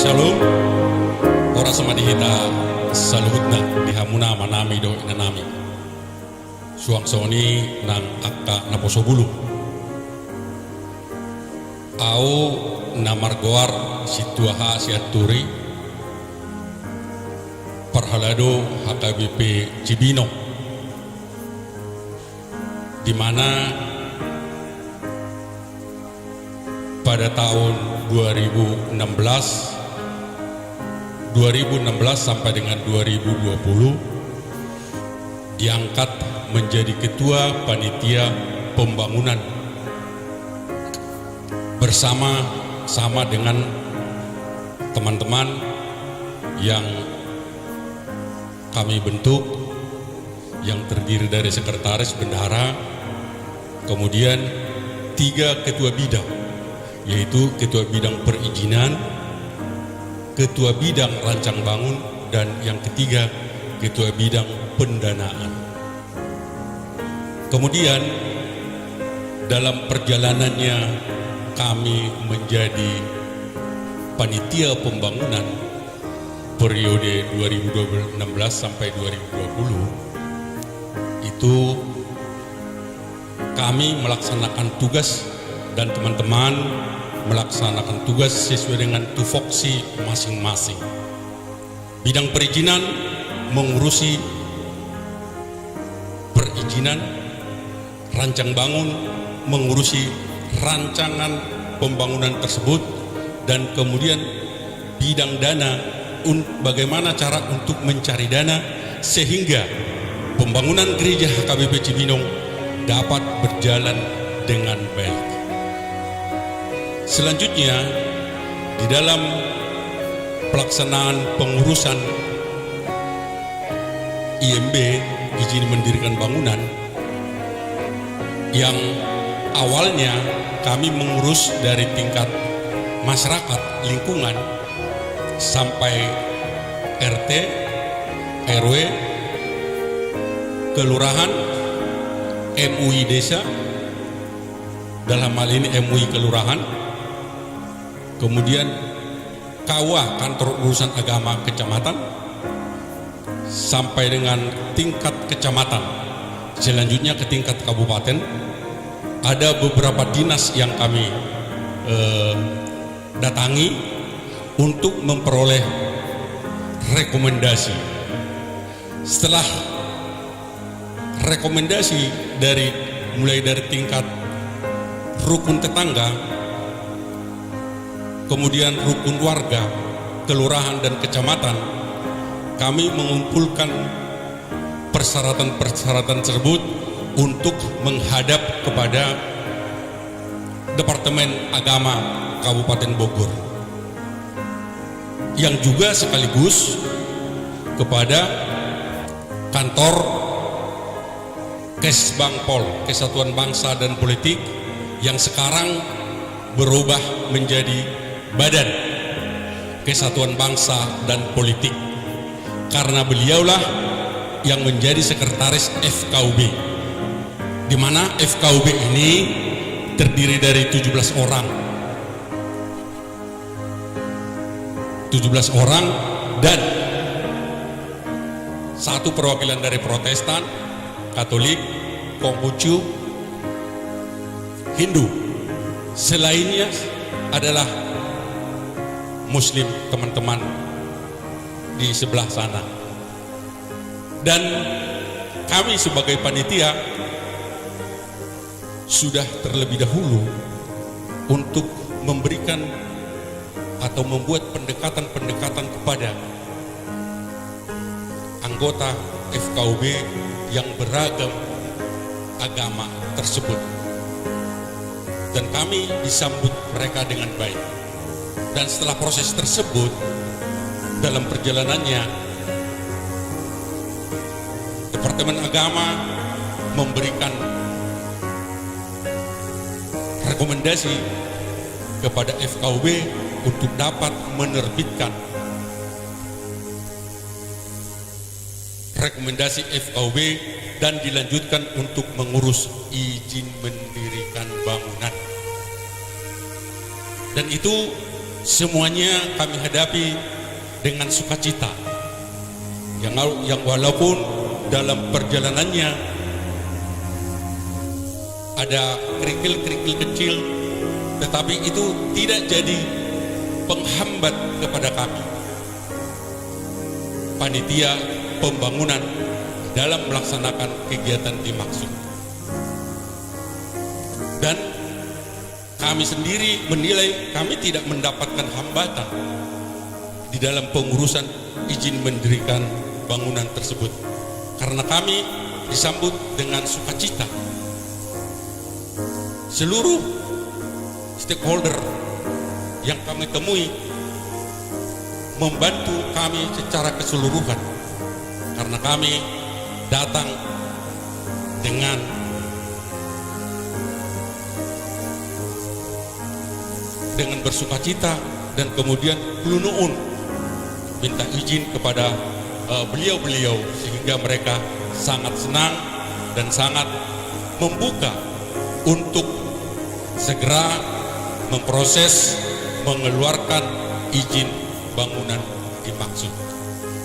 Shalom, ora samadihita saluhutna dihamuna manami do inanami suang soni nang akka naposobulu au namargoar situaha siaturi parhalado HKBP Cibinong, di mana pada tahun 2016 sampai dengan 2020 diangkat menjadi ketua panitia pembangunan bersama dengan teman-teman yang kami bentuk, yang terdiri dari sekretaris bendahara, kemudian 3 ketua bidang, yaitu ketua bidang perizinan, ketua bidang rancang bangun, dan yang ketiga ketua bidang pendanaan. Kemudian dalam perjalanannya kami menjadi panitia pembangunan periode 2016 sampai 2020 itu kami melaksanakan tugas dan teman-teman melaksanakan tugas sesuai dengan tupoksi masing-masing. Bidang perizinan mengurusi perizinan, rancang bangun mengurusi rancangan pembangunan tersebut, dan kemudian bidang dana bagaimana cara untuk mencari dana sehingga pembangunan gereja HKBP Cibinong dapat berjalan dengan baik. Selanjutnya, di dalam pelaksanaan pengurusan IMB, izin mendirikan bangunan, yang awalnya kami mengurus dari tingkat masyarakat lingkungan sampai RT, RW, kelurahan, MUI desa, dalam hal ini MUI kelurahan, kemudian KUA kantor urusan agama kecamatan, sampai dengan tingkat kecamatan, selanjutnya ke tingkat kabupaten. Ada beberapa dinas yang kami datangi untuk memperoleh rekomendasi. Setelah rekomendasi mulai dari tingkat rukun tetangga, kemudian rukun warga, kelurahan dan kecamatan, kami mengumpulkan persyaratan-persyaratan tersebut untuk menghadap kepada Departemen Agama Kabupaten Bogor, yang juga sekaligus kepada kantor Kesbangpol, Kesatuan Bangsa dan Politik, yang sekarang berubah menjadi Badan Kesatuan Bangsa dan Politik, karena beliaulah yang menjadi sekretaris FKUB, di mana FKUB ini terdiri dari 17 orang. 17 orang dan satu perwakilan dari Protestan, Katolik, Konghucu, Hindu. Selainnya adalah Muslim, teman-teman di sebelah sana. Dan kami sebagai panitia sudah terlebih dahulu untuk memberikan atau membuat pendekatan-pendekatan kepada anggota FKUB yang beragam agama tersebut, dan kami disambut mereka dengan baik. Dan setelah proses tersebut, dalam perjalanannya Departemen Agama memberikan rekomendasi kepada FKUB untuk dapat menerbitkan rekomendasi FKUB dan dilanjutkan untuk mengurus izin mendirikan bangunan. Dan itu semuanya kami hadapi dengan sukacita, yang walaupun dalam perjalanannya ada kerikil-kerikil kecil, tetapi itu tidak jadi penghambat kepada kami, panitia pembangunan, dalam melaksanakan kegiatan dimaksud. Dan kami sendiri menilai kami tidak mendapatkan hambatan di dalam pengurusan izin mendirikan bangunan tersebut, karena kami disambut dengan sukacita. Seluruh stakeholder yang kami temui membantu kami secara keseluruhan, karena kami datang dengan bersukacita dan kemudian nu'un minta izin kepada beliau-beliau, sehingga mereka sangat senang dan sangat membuka untuk segera memproses mengeluarkan izin bangunan dimaksud.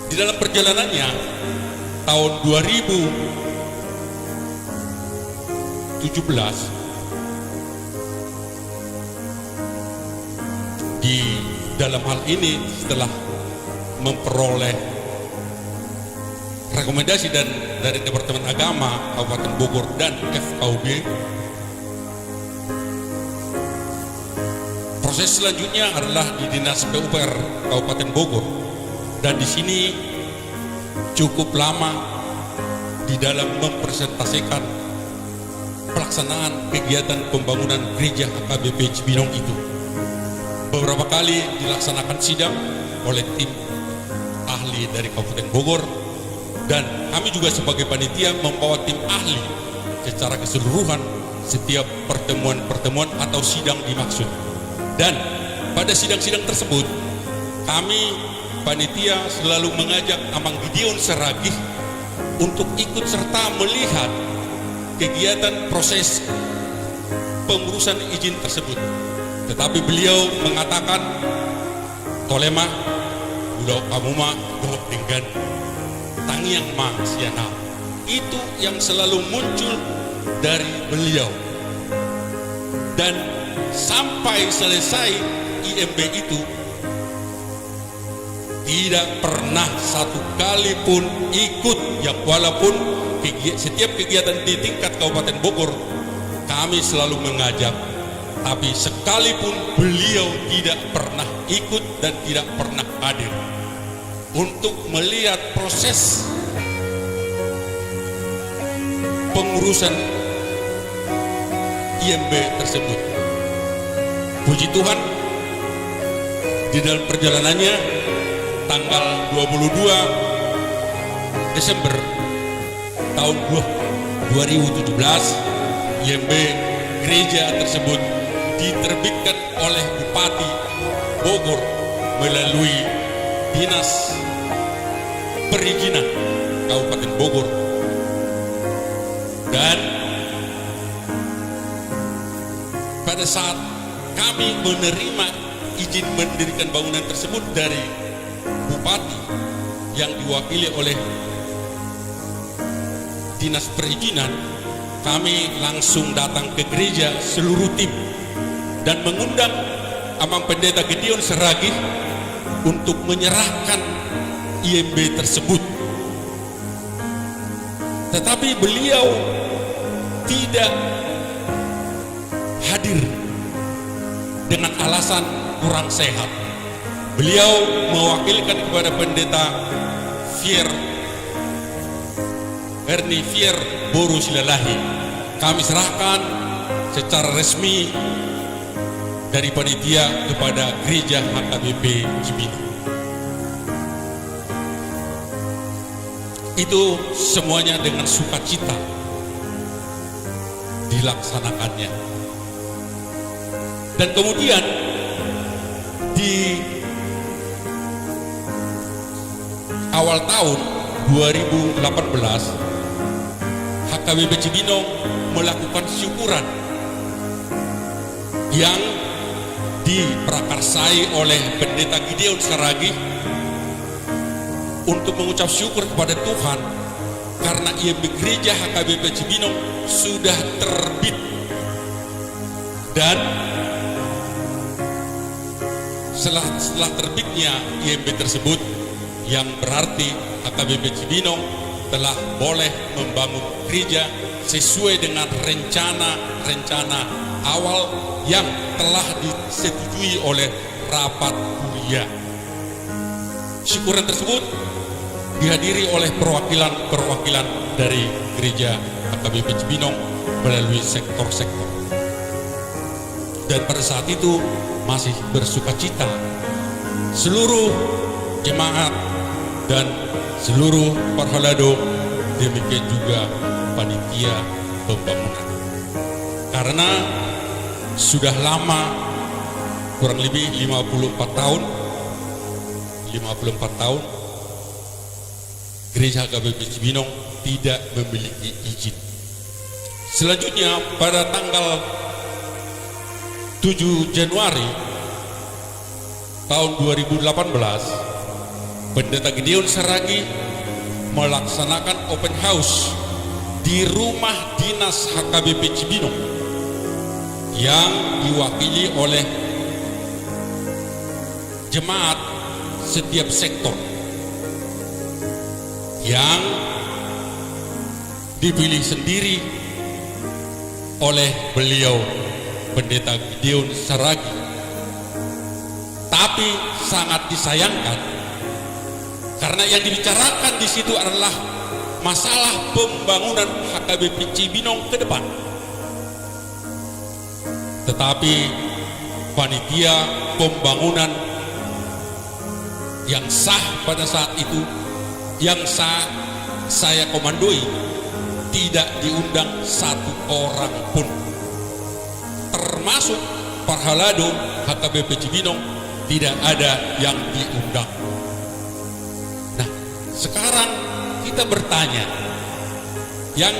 Di dalam perjalanannya tahun 2017 di dalam hal ini, setelah memperoleh rekomendasi dari Departemen Agama Kabupaten Bogor dan FKUB, proses selanjutnya adalah di Dinas PUPR Kabupaten Bogor, dan di sini cukup lama di dalam mempresentasikan pelaksanaan kegiatan pembangunan gereja HKBP Cibinong itu. Beberapa kali dilaksanakan sidang oleh tim ahli dari Kabupaten Bogor, dan kami juga sebagai panitia membawa tim ahli secara keseluruhan setiap pertemuan-pertemuan atau sidang dimaksud. Dan pada sidang-sidang tersebut kami panitia selalu mengajak Amang Gideon Seragih untuk ikut serta melihat kegiatan proses pengurusan izin tersebut. Tetapi beliau mengatakan, "Tolema, udah kamu mah dengan tangiang mang siana." Itu yang selalu muncul dari beliau. Dan sampai selesai IMB itu tidak pernah satu kali pun ikut, yang walaupun setiap kegiatan di tingkat Kabupaten Bogor kami selalu mengajak, tapi sekalipun beliau tidak pernah ikut dan tidak pernah hadir untuk melihat proses pengurusan IMB tersebut. Puji Tuhan, di dalam perjalanannya tanggal 22 Desember tahun 2017 IMB gereja tersebut diterbitkan oleh Bupati Bogor melalui Dinas Perizinan Kabupaten Bogor. Dan pada saat kami menerima izin mendirikan bangunan tersebut dari Bupati yang diwakili oleh Dinas Perizinan, kami langsung datang ke gereja seluruh tim dan mengundang Amang Pendeta Gideon Seragih untuk menyerahkan IMB tersebut. Tetapi beliau tidak hadir dengan alasan kurang sehat. Beliau mewakilkan kepada Pendeta Erni Fier Boru Silalahi. Kami serahkan secara resmi dari panitia kepada gereja HKBP Cibinong. Itu semuanya dengan sukacita dilaksanakannya. Dan kemudian di awal tahun 2018 HKBP Cibinong melakukan syukuran yang diprakarsai oleh Pendeta Gideon Saragi untuk mengucap syukur kepada Tuhan karena IMB Gereja HKBP Cibinong sudah terbit, dan setelah terbitnya IMB tersebut, yang berarti HKBP Cibinong telah boleh membangun gereja sesuai dengan rencana awal yang telah disetujui oleh rapat kuliah. Syukuran tersebut dihadiri oleh perwakilan dari gereja HKBP Cibinong melalui sektor-sektor. Dan pada saat itu masih bersukacita seluruh jemaat dan seluruh parhalado, demikian juga panitia pembangunan. Karena sudah lama, kurang lebih 54 tahun Gereja HKBP Cibinong tidak memiliki izin. Selanjutnya pada tanggal 7 Januari tahun 2018, Pendeta Gideon Saragi melaksanakan open house di rumah dinas HKBP Cibinong yang diwakili oleh jemaat setiap sektor yang dipilih sendiri oleh beliau Pendeta Gideon Saragi. Tapi sangat disayangkan karena yang dibicarakan di situ adalah masalah pembangunan HKBP Cibinong ke depan. Tetapi panitia pembangunan yang sah pada saat itu, yang saya komandoi, tidak diundang satu orang pun, termasuk parhalado HKBP Cibinong tidak ada yang diundang. Nah, sekarang kita bertanya, yang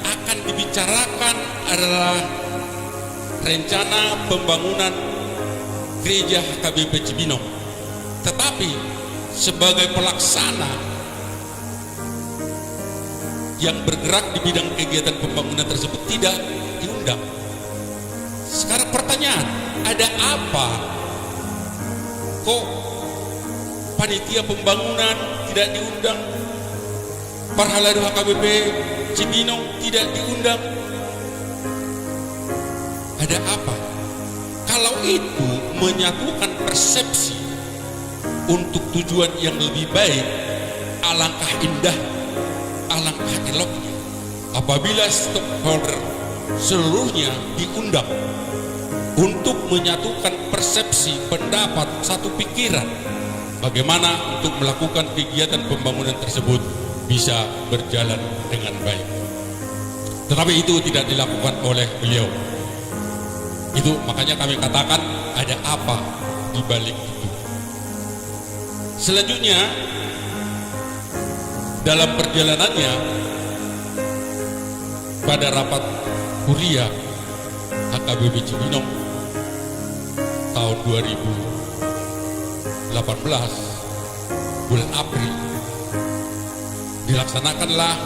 akan dibicarakan adalah rencana pembangunan gereja HKBP Cibinong, tetapi sebagai pelaksana yang bergerak di bidang kegiatan pembangunan tersebut tidak diundang. Sekarang pertanyaan, ada apa? Kok panitia pembangunan tidak diundang? Parhalado HKBP Cibinong tidak diundang? Ada apa? Kalau itu menyatukan persepsi untuk tujuan yang lebih baik, alangkah indah, alangkah eloknya apabila stakeholder seluruhnya diundang untuk menyatukan persepsi, pendapat, satu pikiran bagaimana untuk melakukan kegiatan pembangunan tersebut bisa berjalan dengan baik. Tetapi itu tidak dilakukan oleh beliau. Itu makanya kami katakan ada apa di balik itu. Selanjutnya dalam perjalanannya pada rapat kuliah HKBP Cibinong tahun 2018 bulan April dilaksanakanlah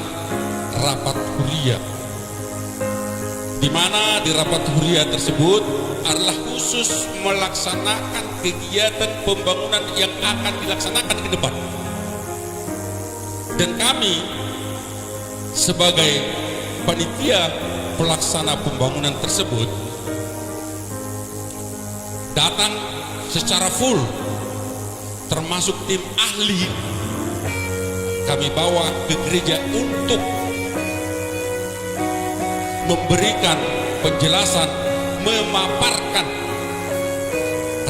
rapat kuliah, di mana di rapat kuliah tersebut adalah khusus melaksanakan kegiatan pembangunan yang akan dilaksanakan ke depan. Dan kami sebagai panitia pelaksana pembangunan tersebut datang secara full, termasuk tim ahli kami bawa ke gereja untuk memberikan penjelasan, memaparkan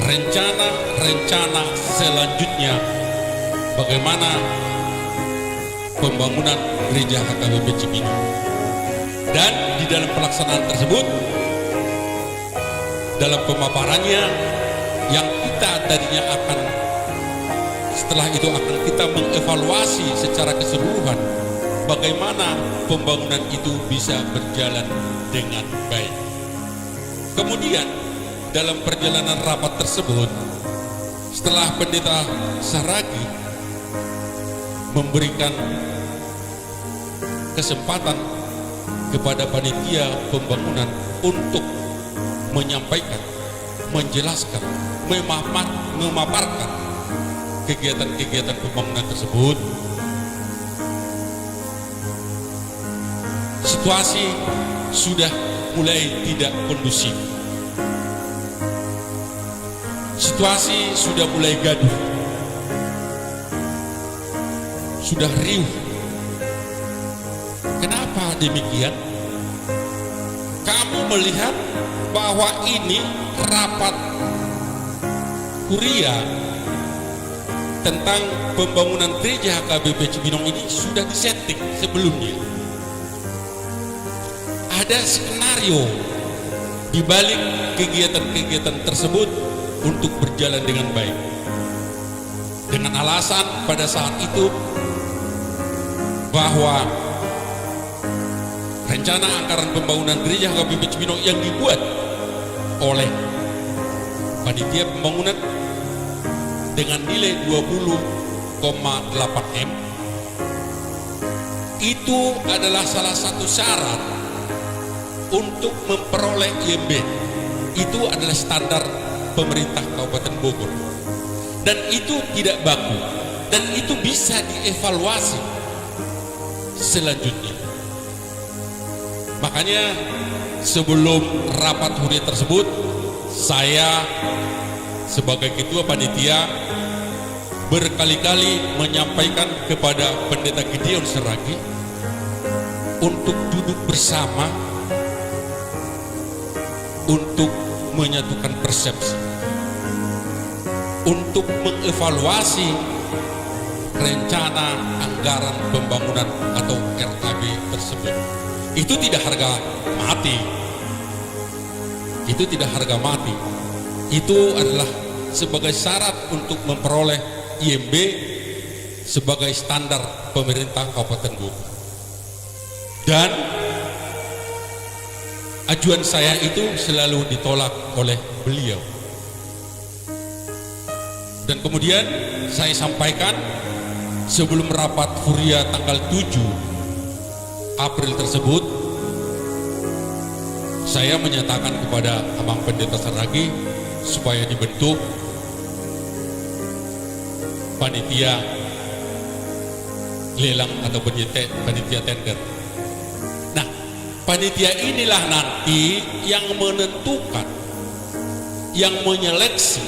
rencana selanjutnya bagaimana pembangunan gereja HKBP Cibinong. Dan di dalam pelaksanaan tersebut, dalam pemaparannya yang kita tadinya akan, setelah itu akan kita mengevaluasi secara keseluruhan bagaimana pembangunan itu bisa berjalan dengan baik. Kemudian dalam perjalanan rapat tersebut, setelah Pendeta Saragi memberikan kesempatan kepada panitia pembangunan untuk menyampaikan, menjelaskan, memaparkan kegiatan-kegiatan pembangunan tersebut, situasi sudah mulai tidak kondusif. Situasi sudah mulai gaduh, sudah riuh. Kenapa demikian? Kamu melihat bahwa ini rapat kuria tentang pembangunan gereja HKBP Cibinong ini sudah disetting sebelumnya. Ada skenario di balik kegiatan-kegiatan tersebut untuk berjalan dengan baik. Dengan alasan pada saat itu bahwa rencana anggaran pembangunan gereja HKBP Cibinong yang dibuat oleh panitia pembangunan dengan nilai 20,8 M itu adalah salah satu syarat untuk memperoleh IMB. Itu adalah standar pemerintah Kabupaten Bogor, dan itu tidak baku, dan itu bisa dievaluasi selanjutnya. Makanya sebelum rapat harian tersebut, saya sebagai ketua panitia berkali-kali menyampaikan kepada Pendeta Gideon Saragi untuk duduk bersama untuk menyatukan persepsi, untuk mengevaluasi rencana anggaran pembangunan atau RAB tersebut. Itu tidak harga mati. Itu tidak harga mati. Itu adalah sebagai syarat untuk memperoleh IMB sebagai standar pemerintah Kabupaten Bogor. Dan ajuan saya itu selalu ditolak oleh beliau. Dan kemudian saya sampaikan sebelum rapat Furia tanggal 7 April tersebut, saya menyatakan kepada Abang Pendeta Saragi supaya dibentuk panitia lelang atau panitia tender. Nah, panitia inilah nanti yang menentukan, yang menyeleksi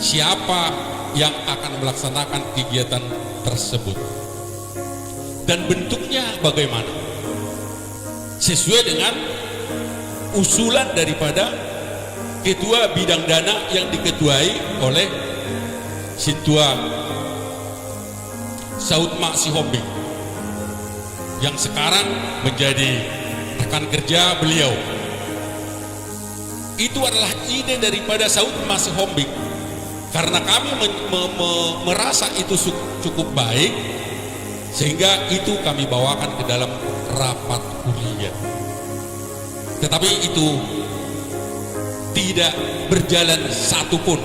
siapa yang akan melaksanakan kegiatan tersebut. Dan bentuknya bagaimana? Sesuai dengan usulan daripada ketua bidang dana yang diketuai oleh Sintua Sautma Sihombing yang sekarang menjadi rekan kerja beliau. Itu adalah ide daripada Sautma Sihombing, karena kami merasa itu cukup baik, sehingga itu kami bawakan ke dalam rapat harian. Tetapi itu tidak berjalan satupun.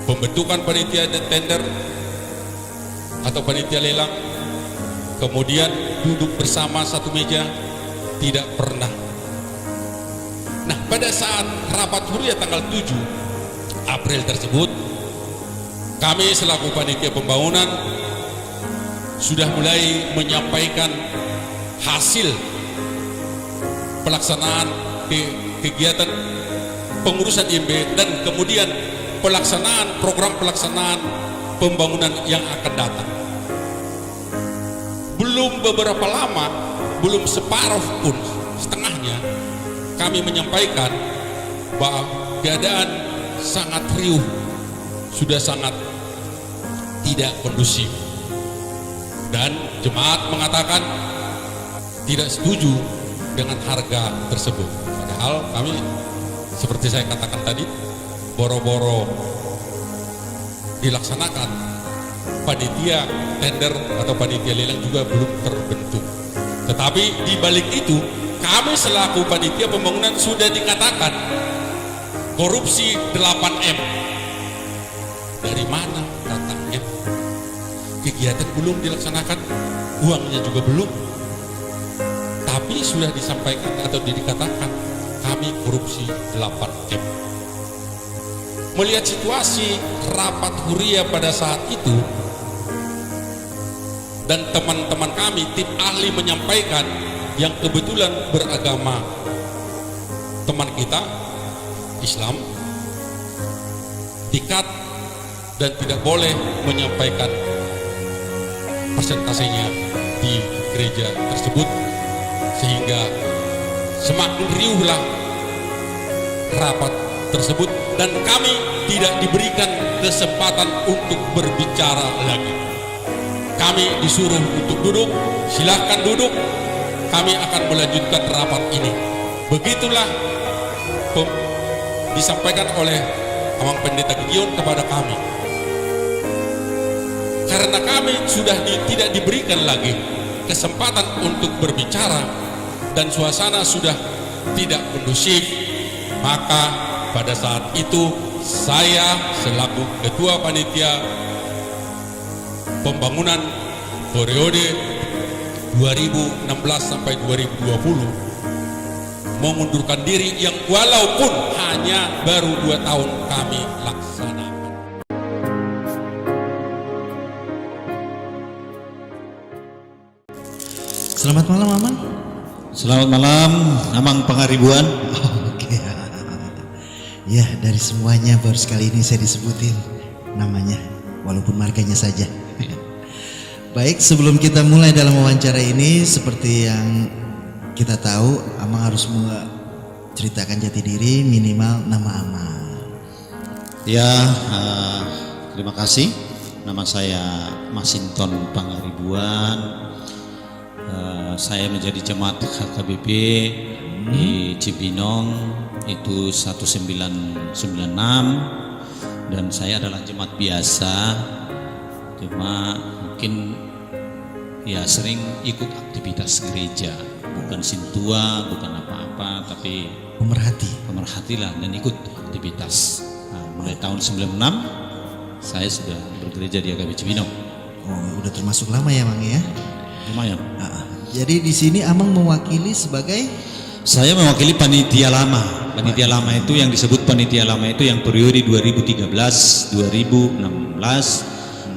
Pembentukan panitia tender atau panitia lelang, kemudian duduk bersama satu meja, tidak pernah. Nah, pada saat rapat harian tanggal 7 April tersebut, kami selaku panitia pembangunan sudah mulai menyampaikan hasil pelaksanaan kegiatan pengurusan IMB dan kemudian pelaksanaan program pelaksanaan pembangunan yang akan datang. Belum beberapa lama, belum separuh pun, setengahnya, kami menyampaikan bahwa keadaan sangat riuh, sudah sangat tidak kondusif, dan jemaat mengatakan tidak setuju dengan harga tersebut. Padahal kami, seperti saya katakan tadi, boro-boro dilaksanakan, panitia tender atau panitia lelang juga belum terbentuk. Tetapi di balik itu, kami selaku panitia pembangunan sudah dikatakan korupsi 8M. Dari mana datangnya? Kegiatan belum dilaksanakan, uangnya juga belum. Tapi sudah disampaikan atau dikatakan kami korupsi 8M. Melihat situasi rapat huria pada saat itu, dan teman-teman kami, tim ahli menyampaikan yang kebetulan beragama teman kita Islam, dikat dan tidak boleh menyampaikan persentasenya di gereja tersebut, sehingga semakin riuhlah rapat tersebut dan kami tidak diberikan kesempatan untuk berbicara lagi. Kami disuruh untuk duduk, silahkan duduk, kami akan melanjutkan rapat ini. Begitulah disampaikan oleh Amang Pendeta Gideon kepada kami. Karena kami sudah tidak diberikan lagi kesempatan untuk berbicara dan suasana sudah tidak kondusif, maka pada saat itu saya selaku Ketua Panitia Pembangunan periode 2016 sampai 2020 mengundurkan diri, yang walaupun hanya baru 2 tahun kami laksanakan. Selamat malam, Amang. Selamat malam, Amang Pangaribuan. Oke. Ya, dari semuanya baru sekali ini saya disebutin namanya, walaupun marganya saja. Baik, sebelum kita mulai dalam wawancara ini, seperti yang kita tahu, Amang harus menceritakan jati diri, minimal nama Amang. Ya, terima kasih. Nama saya Masinton Pangaribuan. Saya menjadi jemaat HKBP di Cibinong itu 1996, dan saya adalah jemaat biasa, cuma mungkin ya sering ikut aktivitas gereja, bukan sintua, bukan apa-apa, tapi pemerhatilah dan ikut aktivitas. Nah, mulai tahun 96 saya sudah bergereja di HKBP Cibinong. Oh, udah termasuk lama ya, Mang ya? Lumayan. Jadi di sini Amang mewakili sebagai? Saya mewakili panitia lama. Panitia lama itu yang disebut panitia lama itu yang periode 2013, 2016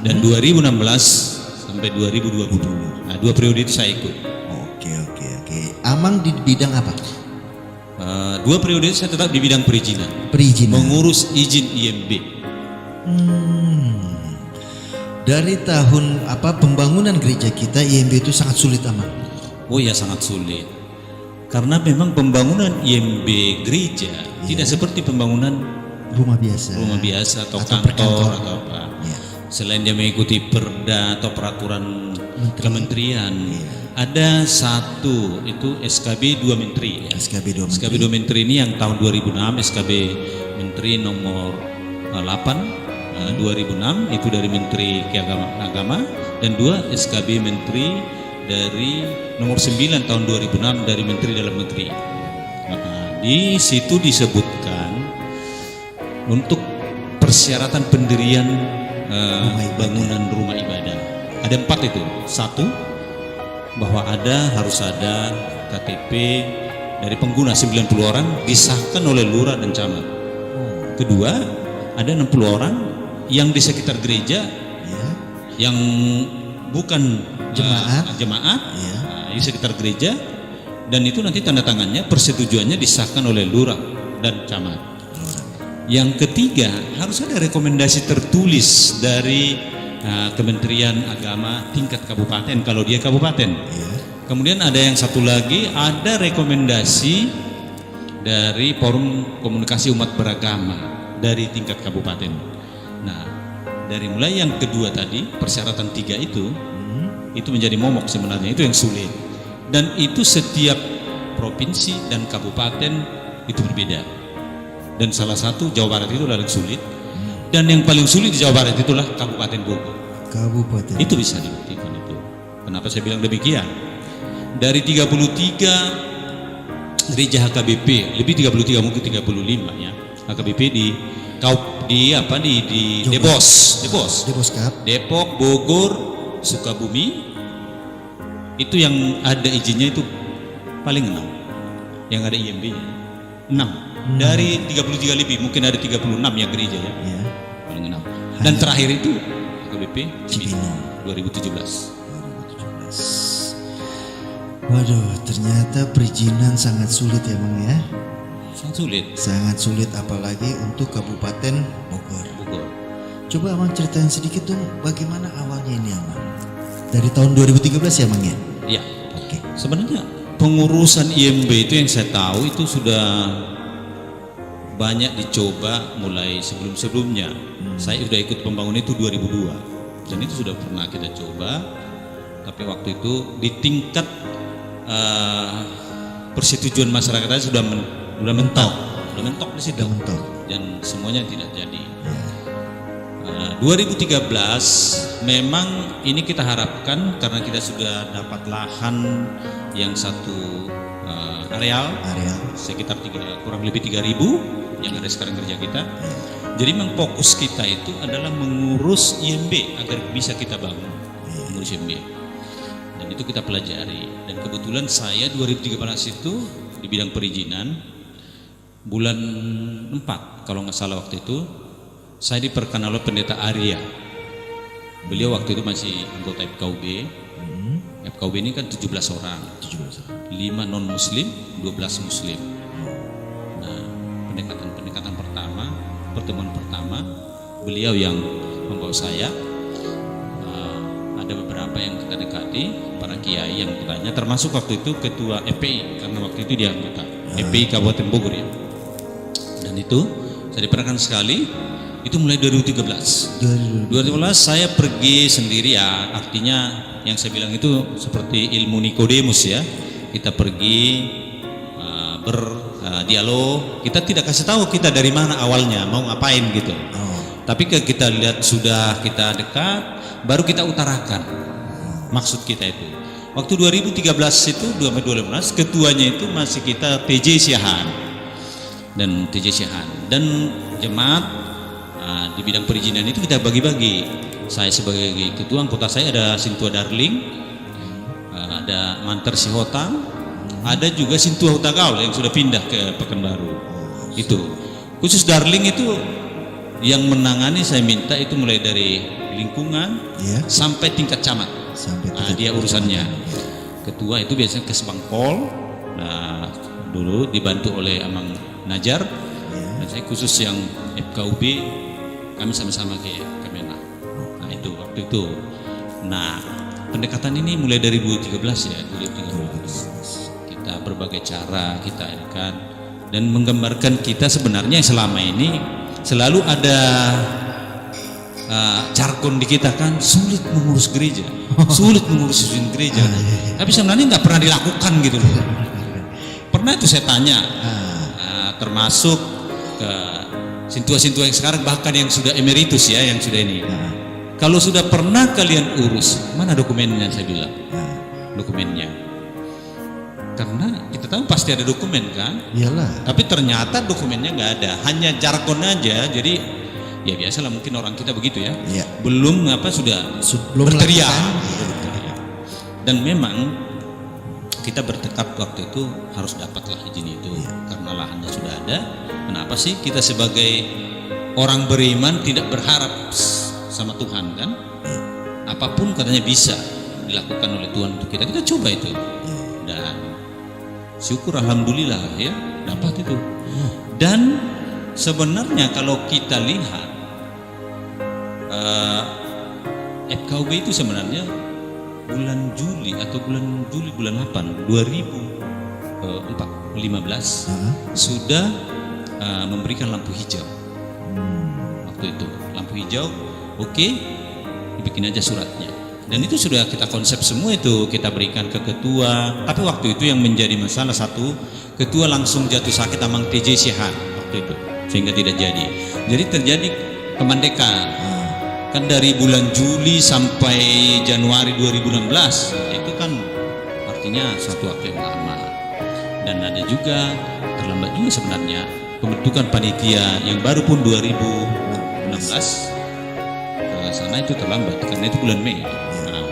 dan 2016 sampai 2020. Nah, 2 periode itu saya ikut. Oke. Amang di bidang apa? 2 periode saya tetap di bidang perizinan. Mengurus izin IMB. Dari tahun pembangunan gereja kita, IMB itu sangat sulit, Amang. Oh ya, sangat sulit. Karena memang pembangunan IMB gereja tidak seperti pembangunan rumah biasa atau kantor atau apa. Ya. Selain dia mengikuti perda atau peraturan kementerian, ada satu itu SKB 2 Menteri. Ya. SKB 2 Menteri ini yang tahun 2006, SKB Menteri nomor 8 2006 itu dari Menteri Agama, dan 2 SKB Menteri dari nomor 9 tahun 2006 dari Menteri Dalam Negeri. Nah, di situ disebutkan untuk persyaratan pendirian bangunan rumah ibadah. Ada 4 itu. 1, bahwa harus ada KTP dari pengguna 90 orang disahkan oleh lurah dan camat. Kedua, ada 60 orang yang di sekitar gereja yang bukan jemaat di sekitar gereja, dan itu nanti tanda tangannya, persetujuannya disahkan oleh lurah dan camat. Yang ketiga, harus ada rekomendasi tertulis dari Kementerian Agama tingkat kabupaten kalau dia kabupaten. Kemudian ada yang satu lagi, ada rekomendasi dari Forum Komunikasi Umat Beragama dari tingkat kabupaten. Nah, dari mulai yang kedua tadi, persyaratan 3 itu menjadi momok sebenarnya, itu yang sulit. Dan itu setiap provinsi dan kabupaten itu berbeda. Dan salah satu Jawa Barat itu paling sulit. Dan yang paling sulit di Jawa Barat itulah Kabupaten Bogor. Itu bisa dibuktikan itu. Kenapa saya bilang demikian? Dari 33 gereja HKBP, lebih 33 mungkin 35 ya. AKBP di Debos, Debos Cup. Depok, Bogor, Sukabumi. Itu yang ada izinnya itu paling 6. Yang ada IMB-nya 6. Dari 33 lebih, mungkin ada 36 yang gereja ya. Ya. Paling 6. Dan terakhir itu AKBP Cibinong 2017. 2017. Waduh, ternyata perizinan sangat sulit ya Bang ya. Sangat sulit. Sangat sulit apalagi untuk Kabupaten Bogor. Coba Abang ceritain sedikit dong bagaimana awalnya ini Abang. Dari tahun 2013 ya Bang ya? Ya. Oke. Sebenarnya pengurusan IMB itu yang saya tahu itu sudah banyak dicoba mulai sebelum-sebelumnya. Saya sudah ikut pembangunan itu 2002. Dan itu sudah pernah kita coba. Tapi waktu itu di tingkat persetujuan masyarakat sudah mentok di situ. Mentok. Dan semuanya tidak jadi. 2013 memang ini kita harapkan karena kita sudah dapat lahan yang satu areal sekitar kurang lebih 3.000 yang ada sekarang kerja kita. Jadi memang fokus kita itu adalah mengurus IMB agar bisa kita bangun, mengurus IMB. Dan itu kita pelajari. Dan kebetulan saya 2013 itu di bidang perizinan bulan 4 kalau nggak salah waktu itu saya diperkenal oleh pendeta Arya. Beliau waktu itu masih anggota FKUB. FKUB ini kan 17 orang. 5 non muslim, 12 muslim. Nah, pendekatan pertama, pertemuan pertama, beliau yang membawa saya. Ada beberapa yang kita dekati, para kiai yang bertanya, termasuk waktu itu ketua FPI karena waktu itu dia anggota FPI Kabupaten Bogor ya. Dan itu saya diperkenalkan sekali. Itu mulai 2013 saya pergi sendiri ya, artinya yang saya bilang itu seperti ilmu Nikodemus ya. Kita pergi berdialog, kita tidak kasih tahu kita dari mana awalnya, mau ngapain gitu. Tapi kita lihat sudah kita dekat, baru kita utarakan maksud kita itu. Waktu 2013 itu 2015 ketuanya itu masih kita TJ Siahan dan jemaat. Di bidang perizinan itu kita bagi-bagi. Saya sebagai ketua, anggota saya ada Sintua Darling, ada Manter Sihotang, ada juga Sintua Hutagaul yang sudah pindah ke Pekanbaru. Itu khusus Darling itu yang menangani, saya minta itu mulai dari lingkungan sampai tingkat camat. Dia urusannya. Ketua itu biasanya ke Sebangpol. Nah, dulu dibantu oleh Amang Najar. Dan saya khusus yang FKUB, kami sama-sama ke Kemenang. Nah itu waktu itu. Nah pendekatan ini mulai dari 2013 ya, 2013. Kita berbagai cara kita adakan dan menggambarkan kita sebenarnya selama ini selalu ada jargon di kita kan, sulit mengurus gereja, sulit mengurus gereja. Tapi sebenarnya nggak pernah dilakukan gitu loh. Pernah itu saya tanya, termasuk ke sintua-sintua yang sekarang, bahkan yang sudah emeritus ya, yang sudah ini. Kalau sudah pernah kalian urus, mana dokumennya? Saya bilang, dokumennya. Karena kita tahu pasti ada dokumen kan? Iyalah. Tapi ternyata dokumennya nggak ada, hanya jargon aja. Jadi ya biasalah mungkin orang kita begitu ya. Belum sudah berteriak. Dan memang kita bertekad waktu itu harus dapatlah izin itu karena lahannya sudah ada. Kenapa sih kita sebagai orang beriman tidak berharap sama Tuhan kan? Apapun katanya bisa dilakukan oleh Tuhan untuk kita coba itu. Dan syukur alhamdulillah ya dapat itu. Dan sebenarnya kalau kita lihat FKUB itu sebenarnya bulan Juli atau bulan 8 2015 sudah memberikan lampu hijau. Waktu itu lampu hijau, oke, dibikin aja suratnya. Dan itu sudah kita konsep semua, itu kita berikan ke ketua. Tapi waktu itu yang menjadi masalah satu, ketua langsung jatuh sakit Amang TJ Siahan waktu itu, sehingga tidak jadi. Jadi terjadi kemandekan. Kan dari bulan Juli sampai Januari 2016 itu kan artinya satu waktu yang lama. Dan ada juga terlambat juga sebenarnya pembentukan panitia yang baru pun 2016 ke sana itu terlambat karena itu bulan Mei. Nah,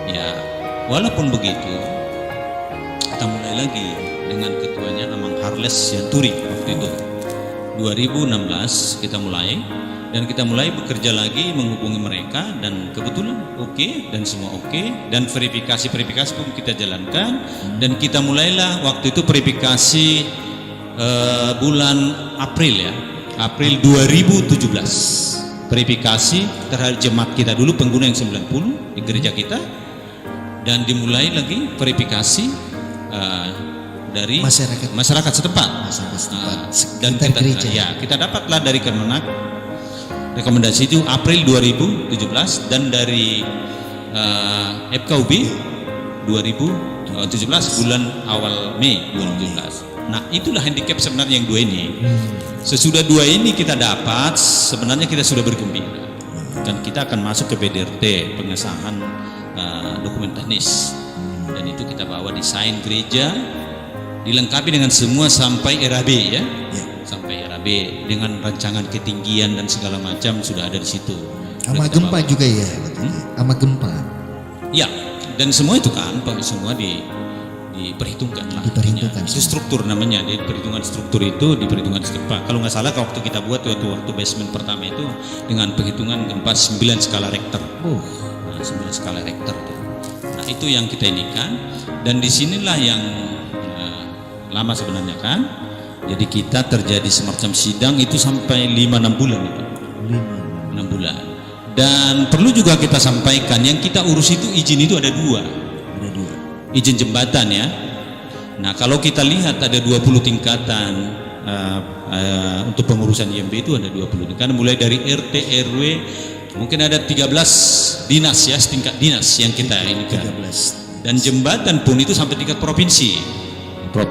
ya walaupun begitu kita mulai lagi dengan ketuanya Amang Harles Yanturi waktu itu 2016 kita mulai, dan kita mulai bekerja lagi menghubungi mereka, dan kebetulan oke, dan semua oke, dan verifikasi pun kita jalankan, dan kita mulailah waktu itu verifikasi bulan April ya, April 2017, verifikasi terhadap jemaat kita dulu pengguna yang 90 di gereja kita, dan dimulai lagi verifikasi dari masyarakat setempat. Dan kita dapatlah dari Kemenak rekomendasi itu April 2017, dan dari FKUB 2017 bulan awal Mei 2017. Nah, itulah handicap sebenarnya yang dua ini. Sesudah dua ini kita dapat, sebenarnya kita sudah bergembira, dan kita akan masuk ke PDRT, pengesahan dokumen teknis, dan itu kita bawa desain gereja dilengkapi dengan semua sampai RAB ya, sampai RAB dengan rancangan ketinggian dan segala macam sudah ada di situ. Sama gempa bawa juga ya, sama gempa. Ya, dan semua itu kan semua diperhitungkan lah. Diperhitungkan. Itu struktur namanya, di perhitungan struktur itu diperhitungkan gempa. Kalau nggak salah waktu kita buat waktu basement pertama itu dengan perhitungan gempa 9 skala Richter. Nah, 9 skala Richter itu. Nah, itu yang kita inikan, dan disinilah yang lama sebenarnya kan. Jadi kita terjadi semacam sidang itu sampai 5-6 bulan itu. 6 bulan. Dan perlu juga kita sampaikan, yang kita urus itu izin itu ada dua. Izin jembatan ya. Nah, kalau kita lihat ada 20 tingkatan untuk pengurusan IMB itu ada 20 tingkatan, mulai dari RT, RW, mungkin ada 13 dinas ya, setingkat dinas yang kita ini kan. 13. Dan jembatan pun itu sampai tingkat provinsi ya. Ke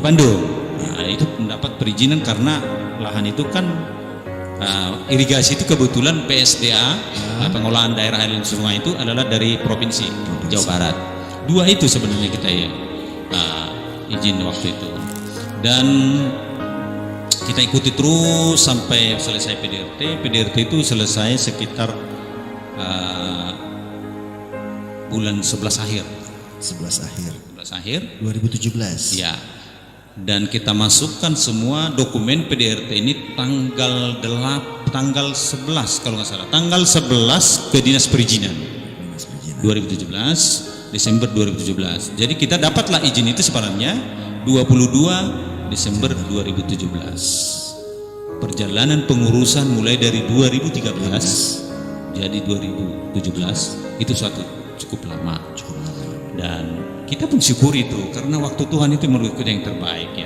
Bandung. Nah, itu mendapat perizinan karena lahan itu kan irigasi itu kebetulan PSDA, pengolahan daerah aliran sungai itu adalah dari provinsi Jawa Barat. Dua itu sebenarnya kita ya izin waktu itu, dan kita ikuti terus sampai selesai PDRT itu selesai sekitar bulan 11 akhir 2017 ya. Dan kita masukkan semua dokumen PDRT ini tanggal 11 kalau nggak salah, tanggal 11 ke Dinas Perizinan 2017, Desember 2017. Jadi kita dapatlah izin itu sebenarnya 22 Desember 2017. Perjalanan pengurusan mulai dari 2013 jadi 2017 itu suatu cukup lama. Dan kita pun syukur itu karena waktu Tuhan itu menurut kita yang terbaik ya.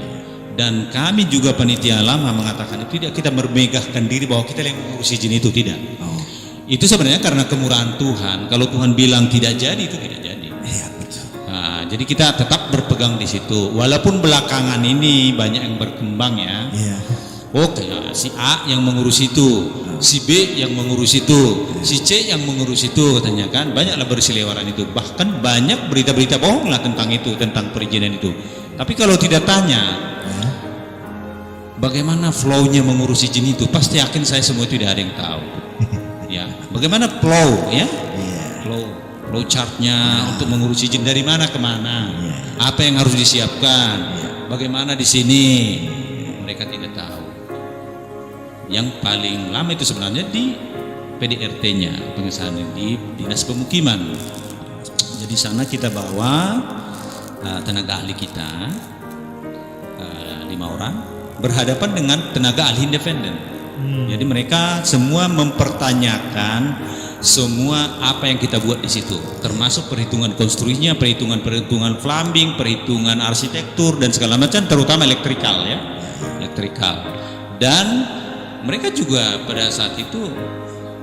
Dan kami juga panitia lama mengatakan itu tidak kita mermegahkan diri bahwa kita yang mengurus izin itu, tidak. Itu sebenarnya karena kemurahan Tuhan. Kalau Tuhan bilang tidak jadi, itu tidak jadi. Nah, jadi kita tetap berpegang di situ. Walaupun belakangan ini banyak yang berkembang ya. Oke, si A yang mengurus itu, si B yang mengurus itu, si C yang mengurus itu, katanya kan banyaklah berseliweran itu. Bahkan banyak berita-berita bohong lah tentang itu, tentang perizinan itu. Tapi kalau tidak tanya bagaimana flow-nya mengurus izin itu, pasti yakin saya semua itu tidak ada yang tahu. Ya, bagaimana flow ya? Flow chartnya untuk mengurus izin dari mana ke mana, apa yang harus disiapkan, bagaimana di sini, mereka tidak tahu. Yang paling lama itu sebenarnya di PDRT-nya, pengesahan di Dinas Pemukiman. Jadi sana kita bawa tenaga ahli kita 5 orang berhadapan dengan tenaga ahli independen. Jadi mereka semua mempertanyakan semua apa yang kita buat di situ, termasuk perhitungan konstruksinya, perhitungan plumbing, perhitungan arsitektur dan segala macam, terutama elektrikal ya, dan mereka juga pada saat itu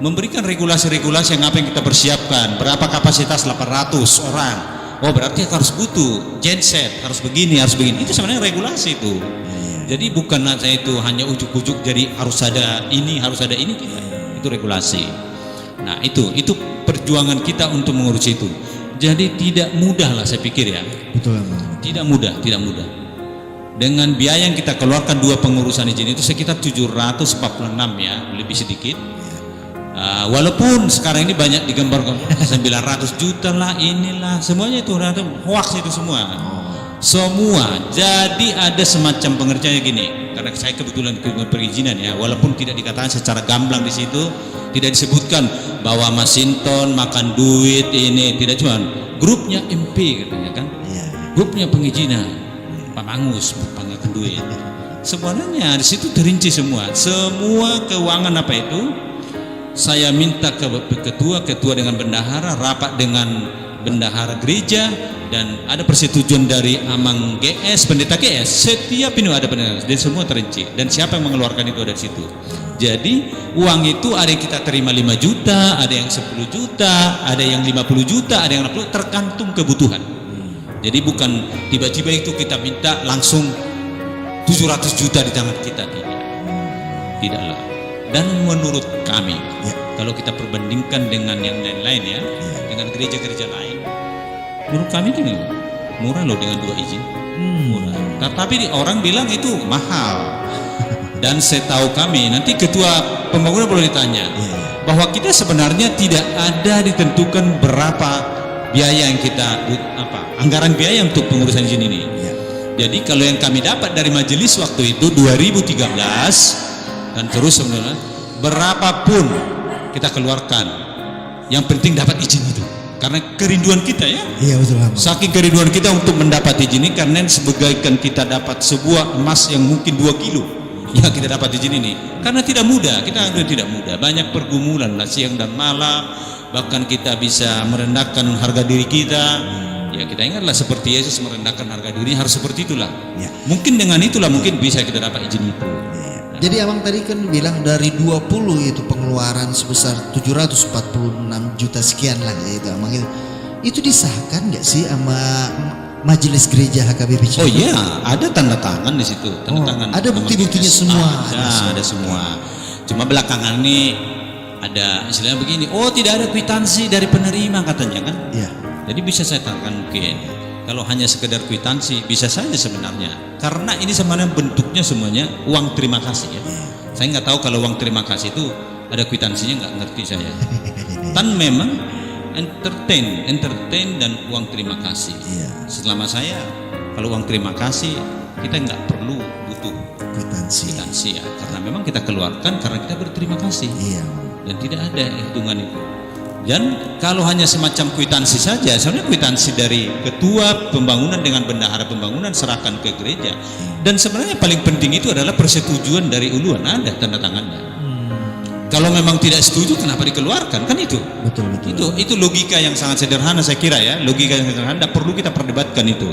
memberikan regulasi-regulasi yang apa yang kita persiapkan, berapa kapasitas 800 orang, oh berarti harus butuh genset, harus begini, itu sebenarnya regulasi itu. Jadi bukan saya itu hanya ujuk-ujuk jadi harus ada ini tidak, itu regulasi. Nah itu perjuangan kita untuk mengurus itu. Jadi tidak mudah lah saya pikir ya. Betul. Tidak mudah. dengan biaya yang kita keluarkan dua pengurusan izin itu sekitar 746 ya, lebih sedikit. Walaupun sekarang ini banyak digambarkan 900 juta lah, inilah semuanya itu hoax itu semua. Jadi ada semacam pengertiannya gini, karena saya kebetulan perizinan ya, walaupun tidak dikatakan secara gamblang di situ, tidak disebutkan bahwa Masinton makan duit ini, tidak, cuman grupnya MP katanya kan, grupnya pengizinan Pak Mangus makan duit. Sebenarnya di situ terinci semua keuangan apa itu. Saya minta ke ketua dengan bendahara, rapat dengan bendahara gereja, dan ada persetujuan dari Amang GS, pendeta GS, setiap ini ada pendeta, dan semua terinci, dan siapa yang mengeluarkan itu ada di situ. Jadi uang itu ada yang kita terima 5 juta, ada yang 10 juta, ada yang 50 juta, ada yang 60, tergantung kebutuhan. Jadi bukan tiba-tiba itu kita minta langsung 700 juta di tangan kita, tidaklah. Dan menurut kami, kalau kita perbandingkan dengan yang lain-lain ya, dengan gereja-gereja lain, menurut kami itu murah loh dengan 2 izin, murah. Tapi orang bilang itu mahal. Dan setahu kami, nanti ketua pembangunan boleh ditanya, bahwa kita sebenarnya tidak ada ditentukan berapa biaya yang kita, anggaran biaya untuk pengurusan izin ini. Jadi kalau yang kami dapat dari majelis waktu itu 2013 dan terus sebenarnya berapapun kita keluarkan, yang penting dapat izin itu, karena kerinduan kita ya. Iya betul. Saking kerinduan kita untuk mendapat izin ini, karena sebagaikan kita dapat sebuah emas yang mungkin 2 kilo, ya kita dapat izin ini, karena tidak mudah, kita tidak mudah, banyak pergumulan lah siang dan malam, bahkan kita bisa merendahkan harga diri kita. Ya kita ingatlah seperti Yesus merendahkan harga diri, harus seperti itulah. Mungkin dengan itulah mungkin bisa kita dapat izin itu. Jadi abang tadi kan bilang dari 20 itu pengeluaran sebesar 746 juta sekian lah ya itu abang itu disahkan nggak sih sama majelis gereja HKBP? Oh iya, ada tanda tangan di situ, tanda tangan. Ada bukti-buktinya semua. Ada semua. Cuma belakangan ini ada istilahnya begini, tidak ada kwitansi dari penerima katanya kan? Iya. Jadi bisa saya katakan mungkin kalau hanya sekedar kwitansi bisa saja sebenarnya, karena ini sebenarnya bentuknya semuanya uang terima kasih ya. Saya nggak tahu kalau uang terima kasih itu ada kwitansinya, nggak ngerti saya. Kan memang entertain dan uang terima kasih. Selama saya kalau uang terima kasih kita nggak perlu butuh kwitansi ya, karena memang kita keluarkan karena kita berterima kasih. Dan tidak ada hitungan itu. Dan kalau hanya semacam kwitansi saja, sebenarnya kwitansi dari ketua pembangunan dengan bendahara pembangunan serahkan ke gereja. Dan sebenarnya paling penting itu adalah persetujuan dari uluan, ada tanda tangannya. Kalau memang tidak setuju, kenapa dikeluarkan? Kan itu. Betul. Itu logika yang sangat sederhana saya kira ya, logika yang sederhana, perlu kita perdebatkan itu.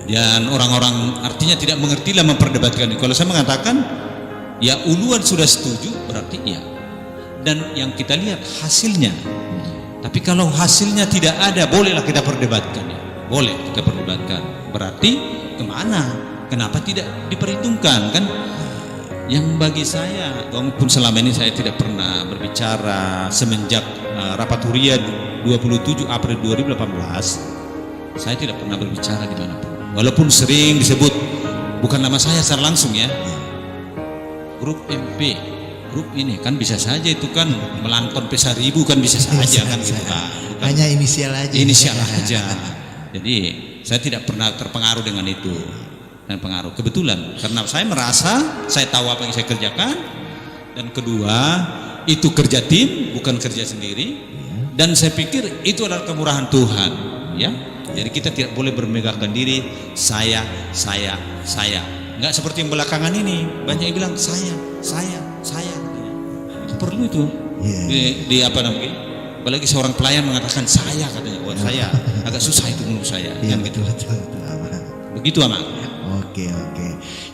Dan orang-orang artinya tidak mengertilah memperdebatkan itu. Kalau saya mengatakan, ya uluan sudah setuju, berarti ya. Dan yang kita lihat hasilnya. Tapi kalau hasilnya tidak ada, bolehlah kita perdebatkan ya. Boleh kita perdebatkan. Berarti kemana? Kenapa tidak diperhitungkan kan? Yang bagi saya, walaupun selama ini saya tidak pernah berbicara semenjak rapat Huria 27 April 2018, saya tidak pernah berbicara di manapun. Walaupun sering disebut, bukan nama saya secara langsung ya, grup MP, grup ini kan bisa saja itu kan melangkon P1000 kan bisa saja kan gitu kan. Hanya inisial aja. Inisial aja. Jadi saya tidak pernah terpengaruh dengan itu. Dan pengaruh kebetulan karena saya merasa saya tahu apa yang saya kerjakan, dan kedua itu kerja tim bukan kerja sendiri, dan saya pikir itu adalah kemurahan Tuhan ya. Jadi kita tidak boleh bermegahkan diri saya nggak seperti yang belakangan ini banyak yang bilang saya itu perlu itu di apa namanya, apalagi seorang pelayan mengatakan saya katanya, wah saya agak susah itu menurut saya kan gitu. Begitu anak. Oke.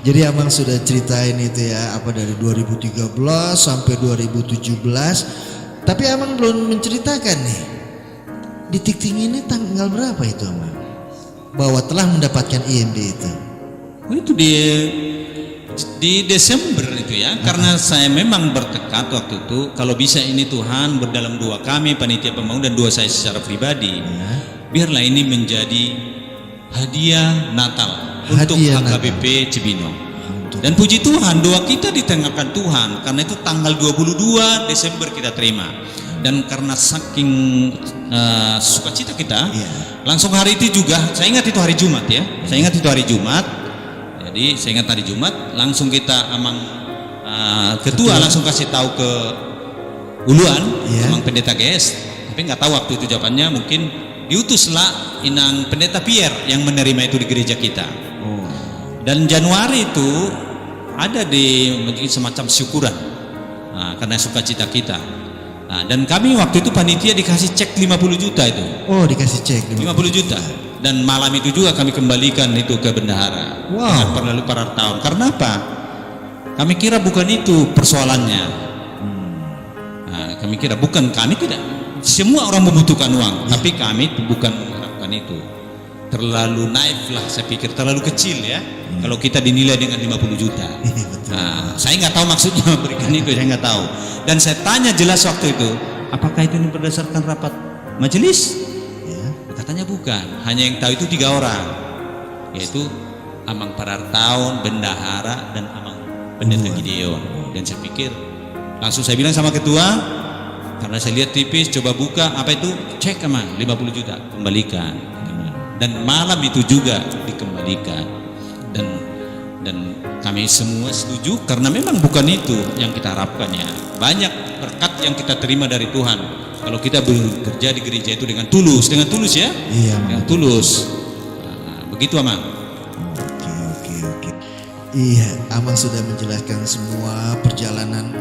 Jadi abang sudah ceritain itu ya, apa dari 2013 sampai 2017. Tapi abang belum menceritakan nih, di Tikting ini tanggal berapa itu abang bahwa telah mendapatkan IMB itu? Itu di Desember itu ya, karena saya memang bertekad waktu itu kalau bisa ini Tuhan berdalam doa kami panitia pembangunan dan doa saya secara pribadi, biarlah ini menjadi hadiah Natal untuk Hadiah HKBP Cibinong. Dan puji Tuhan, doa kita ditengahkan Tuhan, karena itu tanggal 22 Desember kita terima. Dan karena saking sukacita kita, langsung hari itu juga, saya ingat itu hari Jumat ya, saya ingat itu hari Jumat. Jadi saya ingat hari Jumat, langsung kita ketua langsung kasih tahu ke Uluan, Amang Pendeta GS, tapi nggak tahu waktu itu jawabannya, mungkin diutuslah Inang Pendeta Pierre yang menerima itu di gereja kita. Dan Januari itu ada di semacam syukuran, karena sukacita kita. Nah, dan kami waktu itu panitia dikasih cek 50 juta itu. Oh, dikasih cek 50 juta. Dan malam itu juga kami kembalikan itu ke bendahara. Dengan perlalu para tahun. Karena apa? Kami kira bukan itu persoalannya. Nah, kami kira bukan, kami tidak. Semua orang membutuhkan uang, tapi kami bukan mengharapkan itu. Terlalu naif lah, saya pikir terlalu kecil ya. Kalau kita dinilai dengan 50 juta. Nah, saya nggak tahu maksudnya memberikan itu, saya nggak tahu. Dan saya tanya jelas waktu itu, apakah itu berdasarkan rapat majelis? Katanya bukan, hanya yang tahu itu 3 orang, yaitu Amang Parartaun, Bendahara, dan Amang Pendeta Gideon. Dan saya pikir, langsung saya bilang sama ketua, karena saya lihat tipis, coba buka, apa itu? Cek Amang, 50 juta, kembalikan. Dan malam itu juga dikembalikan. Dan kami semua setuju, karena memang bukan itu yang kita harapkan ya. Banyak berkat yang kita terima dari Tuhan kalau kita bekerja di gereja itu dengan tulus ya. Iya, dengan tulus. Begitu Amang. Oke. Iya, Amang sudah menjelaskan semua perjalanan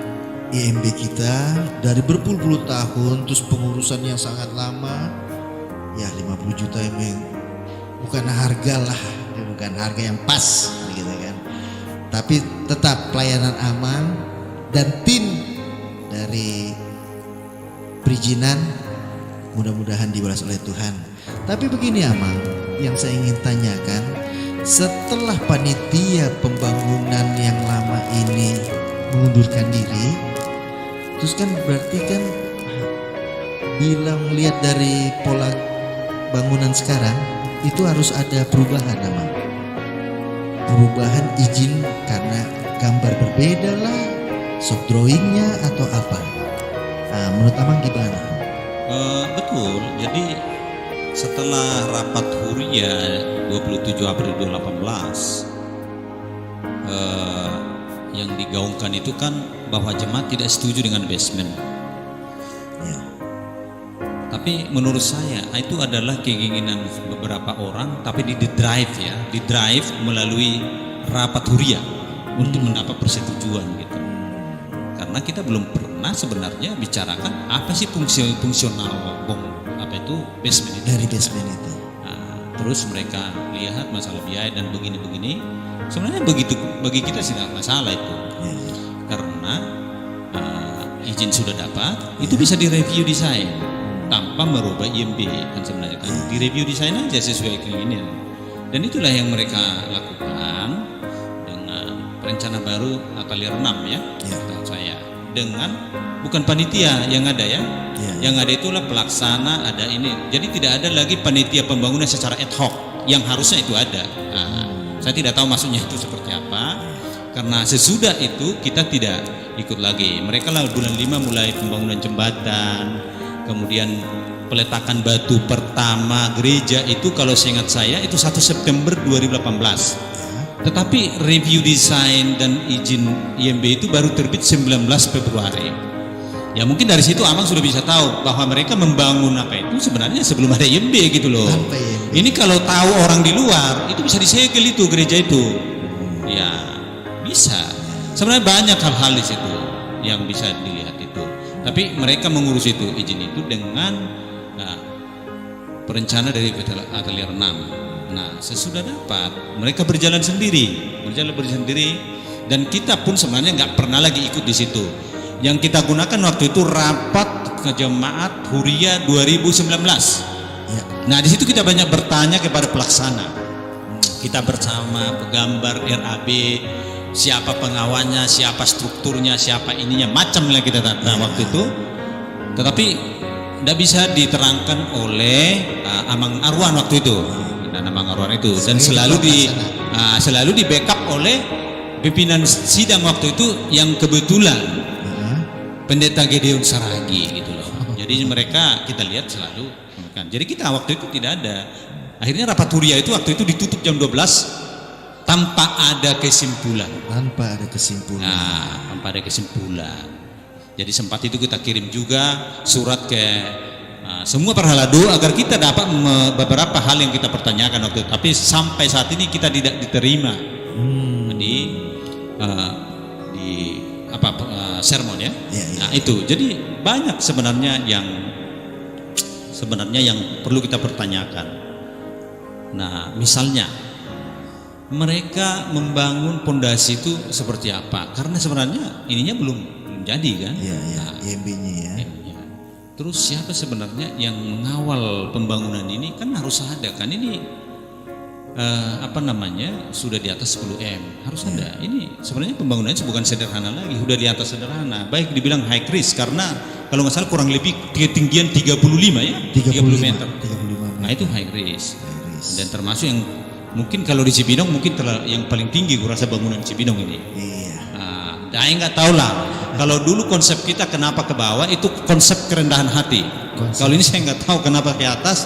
IMB kita dari berpuluh-puluh tahun, terus pengurusan yang sangat lama. Ya 50 juta memang bukan harga lah, bukan harga yang pas gitu kan. Tapi tetap pelayanan Amang dan tim dari perizinan mudah-mudahan dibalas oleh Tuhan. Tapi begini Amang, yang saya ingin tanyakan, setelah panitia pembangunan yang lama ini mengundurkan diri, terus kan berarti kan bilang lihat dari pola bangunan sekarang itu harus ada perubahan Amang. Perubahan izin karena gambar berbeda lah, soft drawingnya atau apa? Nah, menurut Amang gimana? Betul, jadi setelah rapat Huria 27 April 2018 yang digaungkan itu kan bahwa jemaat tidak setuju dengan basement. Tapi menurut saya itu adalah keinginan beberapa orang, tapi di drive melalui rapat Huria untuk mendapat persetujuan gitu. Karena kita belum pernah sebenarnya bicarakan apa sih fungsional basement itu. Dari basement itu. Nah, terus mereka lihat masalah biaya dan begini-begini. Sebenarnya begitu bagi kita tidak masalah itu. Karena izin sudah dapat, itu bisa direview desain tanpa merubah IMB kan sebenarnya kan. Direview desain aja sesuai keinginan. Dan itulah yang mereka lakukan dengan rencana baru Atelier 6 ya. Saya dengan bukan panitia yang ada ya. Yang ada itulah pelaksana, ada ini. Jadi tidak ada lagi panitia pembangunan secara ad hoc yang harusnya itu ada. Nah, saya tidak tahu maksudnya itu seperti apa. Karena sesudah itu kita tidak ikut lagi. Mereka lah bulan 5 mulai pembangunan jembatan, kemudian peletakan batu pertama gereja itu kalau seingat saya itu 1 September 2018. Tetapi review desain dan izin IMB itu baru terbit 19 Februari. Ya mungkin dari situ Amang sudah bisa tahu bahwa mereka membangun apa itu sebenarnya sebelum ada IMB gitu loh. Ini kalau tahu orang di luar itu bisa disegel itu gereja itu. Ya bisa. Sebenarnya banyak hal-hal di situ yang bisa dilihat itu. Tapi mereka mengurus itu izin itu dengan perencana dari Atelier 6. Nah sesudah dapat mereka berjalan sendiri dan kita pun sebenarnya nggak pernah lagi ikut di situ. Yang kita gunakan waktu itu rapat ke jemaat Huria 2019. Nah di situ kita banyak bertanya kepada pelaksana. Kita bersama penggambar RAB, siapa pengawalnya, siapa strukturnya, siapa ininya, macam lah kita tanya waktu itu. Tetapi tidak bisa diterangkan oleh Amang Arwan waktu itu. Dan Amang Arwan itu dan selalu selalu di backup oleh pimpinan sidang waktu itu yang kebetulan Pendeta Gedeon Saragi gitu loh. Jadi mereka kita lihat selalu kan. Jadi kita waktu itu tidak ada. Akhirnya rapat huria itu waktu itu ditutup jam 12 tanpa ada kesimpulan. Tanpa ada kesimpulan. Tanpa ada kesimpulan. Jadi sempat itu kita kirim juga surat ke semua perhalado agar kita dapat beberapa hal yang kita pertanyakan waktu itu. Tapi sampai saat ini kita tidak diterima di sermon ya. Nah itu. Jadi banyak sebenarnya yang perlu kita pertanyakan. Nah misalnya mereka membangun pondasi itu seperti apa? Karena sebenarnya ininya belum jadi kan? IMB-nya ya. Terus siapa sebenarnya yang mengawal pembangunan ini? Kan harus ada kan ini sudah di atas 10 M harus ada. Ini sebenarnya pembangunannya bukan sederhana lagi, sudah di atas sederhana. Baik dibilang high risk karena kalau nggak salah kurang lebih ketinggian 35 ya, 30 meter. Nah itu high risk. Dan termasuk yang mungkin kalau di Cibinong mungkin yang paling tinggi kurasa bangunan Cibinong ini. Saya nggak tahu lah. Kalau dulu konsep kita kenapa ke bawah itu konsep kerendahan hati. Kalau ini saya nggak tahu kenapa ke atas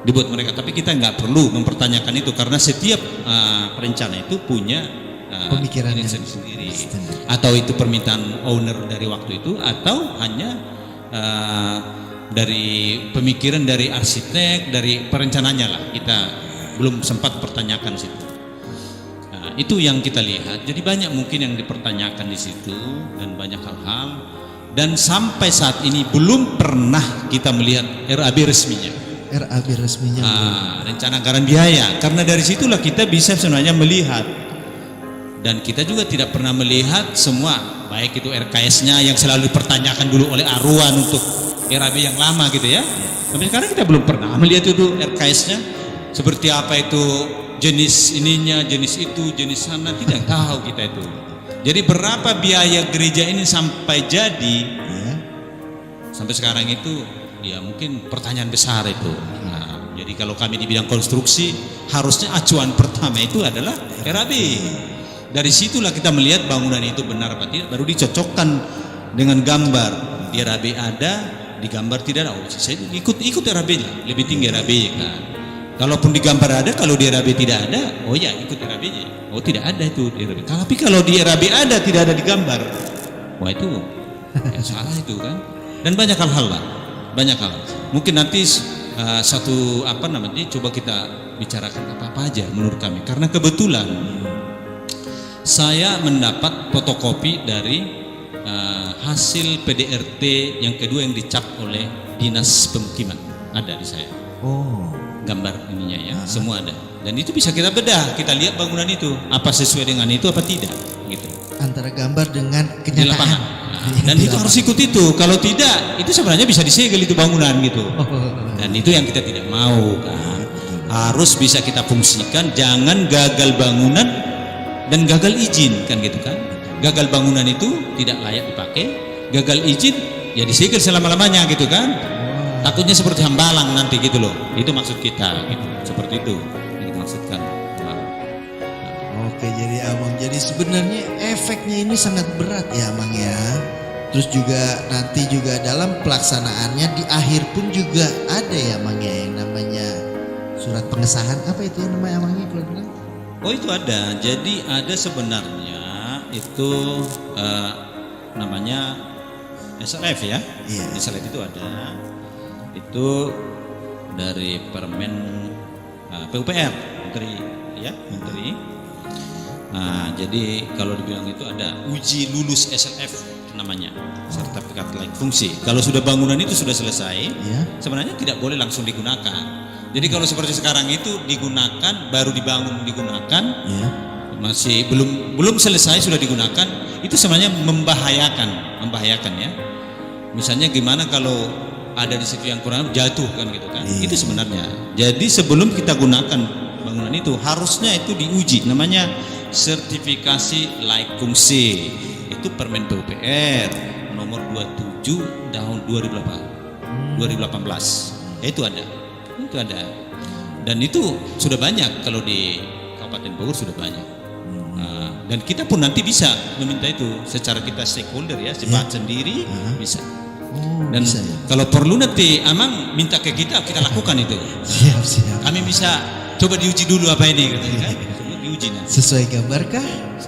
dibuat mereka. Tapi kita nggak perlu mempertanyakan itu karena setiap perencana itu punya pemikirannya sendiri. Atau itu permintaan owner dari waktu itu atau hanya dari pemikiran dari arsitek, dari perencananya lah. Kita belum sempat pertanyakan situ. Itu yang kita lihat. Jadi banyak mungkin yang dipertanyakan di situ dan banyak hal-hal. Dan sampai saat ini belum pernah kita melihat RAB resminya. RAB resminya. Rencana anggaran biaya. Karena dari situlah kita bisa sebenarnya melihat. Dan kita juga tidak pernah melihat semua, baik itu RKS-nya yang selalu dipertanyakan dulu oleh Arwan untuk RAB yang lama gitu ya. Tapi sekarang kita belum pernah melihat itu RKS-nya seperti apa itu. Jenis ininya, jenis itu, jenis sana tidak tahu kita itu. Jadi berapa biaya gereja ini sampai jadi? Sampai sekarang itu ya mungkin pertanyaan besar itu. Jadi kalau kami di bidang konstruksi harusnya acuan pertama itu adalah RAB. Dari situlah kita melihat bangunan itu benar apa tidak, baru dicocokkan dengan gambar. Di RAB ada, di gambar tidak ada. Saya ikut RAB-nya, lebih tinggi RAB-nya kan. Kalaupun di gambar ada, kalau di RAB tidak ada, oh ya ikut RAB-nya. Oh tidak ada itu di RAB. Tapi kalau di RAB ada, tidak ada di gambar, wah itu ya salah itu kan. Dan banyak hal-hal lah, banyak hal. Mungkin nanti coba kita bicarakan apa aja menurut kami. Karena kebetulan saya mendapat fotokopi dari hasil PDRT yang kedua yang dicap oleh Dinas Pemukiman, ada di saya. Gambar ininya ya, semua ada. Dan itu bisa kita bedah, kita lihat bangunan itu apa sesuai dengan itu apa tidak gitu. Antara gambar dengan Di kenyataan. lapangan. Dan itu harus ikut itu. Kalau tidak, itu sebenarnya bisa disegel itu bangunan gitu. Dan itu yang kita tidak mau kan. Harus bisa kita fungsikan, jangan gagal bangunan dan gagal izin kan gitu kan. Gagal bangunan itu tidak layak dipakai, gagal izin ya disegel selama-lamanya gitu kan. Takutnya seperti hambalang nanti gitu loh. Itu maksud kita gitu. Seperti itu yang dimaksudkan. Oke, jadi Abang, jadi sebenarnya efeknya ini sangat berat ya Abang ya. Terus juga nanti juga dalam pelaksanaannya di akhir pun juga ada ya Abang ya yang namanya surat pengesahan. Apa itu yang namanya Abangnya kalau bilang? Oh itu ada. Jadi ada sebenarnya itu namanya SLF ya. SLF itu ada. Itu dari Permen PUPR Menteri. Nah, jadi kalau dibilang itu ada uji lulus SLF namanya, sertifikat layak fungsi. Kalau sudah bangunan itu sudah selesai, sebenarnya tidak boleh langsung digunakan. Jadi kalau seperti sekarang itu digunakan, baru dibangun digunakan, masih belum selesai sudah digunakan, itu sebenarnya membahayakan ya. Misalnya gimana kalau ada di situ yang kurang jatuh kan gitu kan. Itu sebenarnya. Jadi sebelum kita gunakan bangunan itu harusnya itu diuji, namanya sertifikasi layak fungsi. Itu Permen PUPR nomor 27 tahun 2018. Itu ada. Dan itu sudah banyak kalau di Kabupaten Bogor sudah banyak. Dan kita pun nanti bisa meminta itu secara kita stakeholder ya, Sebat sendiri bisa. Dan bisa, ya. kalau perlu nanti Amang minta ke kita lakukan itu. Siap. Kami bisa coba diuji dulu apa ini katanya kan. Coba diuji nanti. Sesuai gambar kah?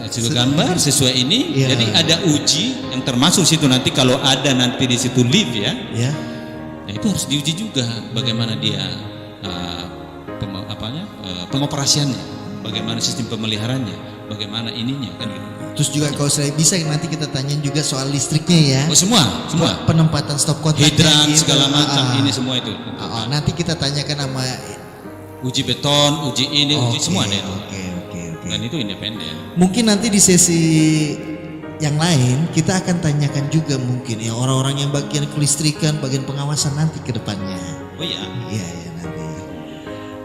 Sesuai gambar, sesuai ini. Ya. Jadi ada uji yang termasuk situ nanti kalau ada nanti di situ lift ya. Ya. Nah, itu harus diuji juga bagaimana dia pengoperasiannya, bagaimana sistem pemeliharaannya, bagaimana ininya kan gitu. Terus juga kalau saya bisa nanti kita tanyain juga soal listriknya ya. Oh semua. Penempatan stop kontaknya Hidran gitu. segala macam ini semua itu. Nanti kita tanyakan sama Uji beton, uji ini, uji semua ada itu. Oke. Dan itu independen. Mungkin nanti di sesi yang lain kita akan tanyakan juga mungkin ya orang-orang yang bagian kelistrikan, bagian pengawasan nanti ke depannya. Oh iya. Iya nanti.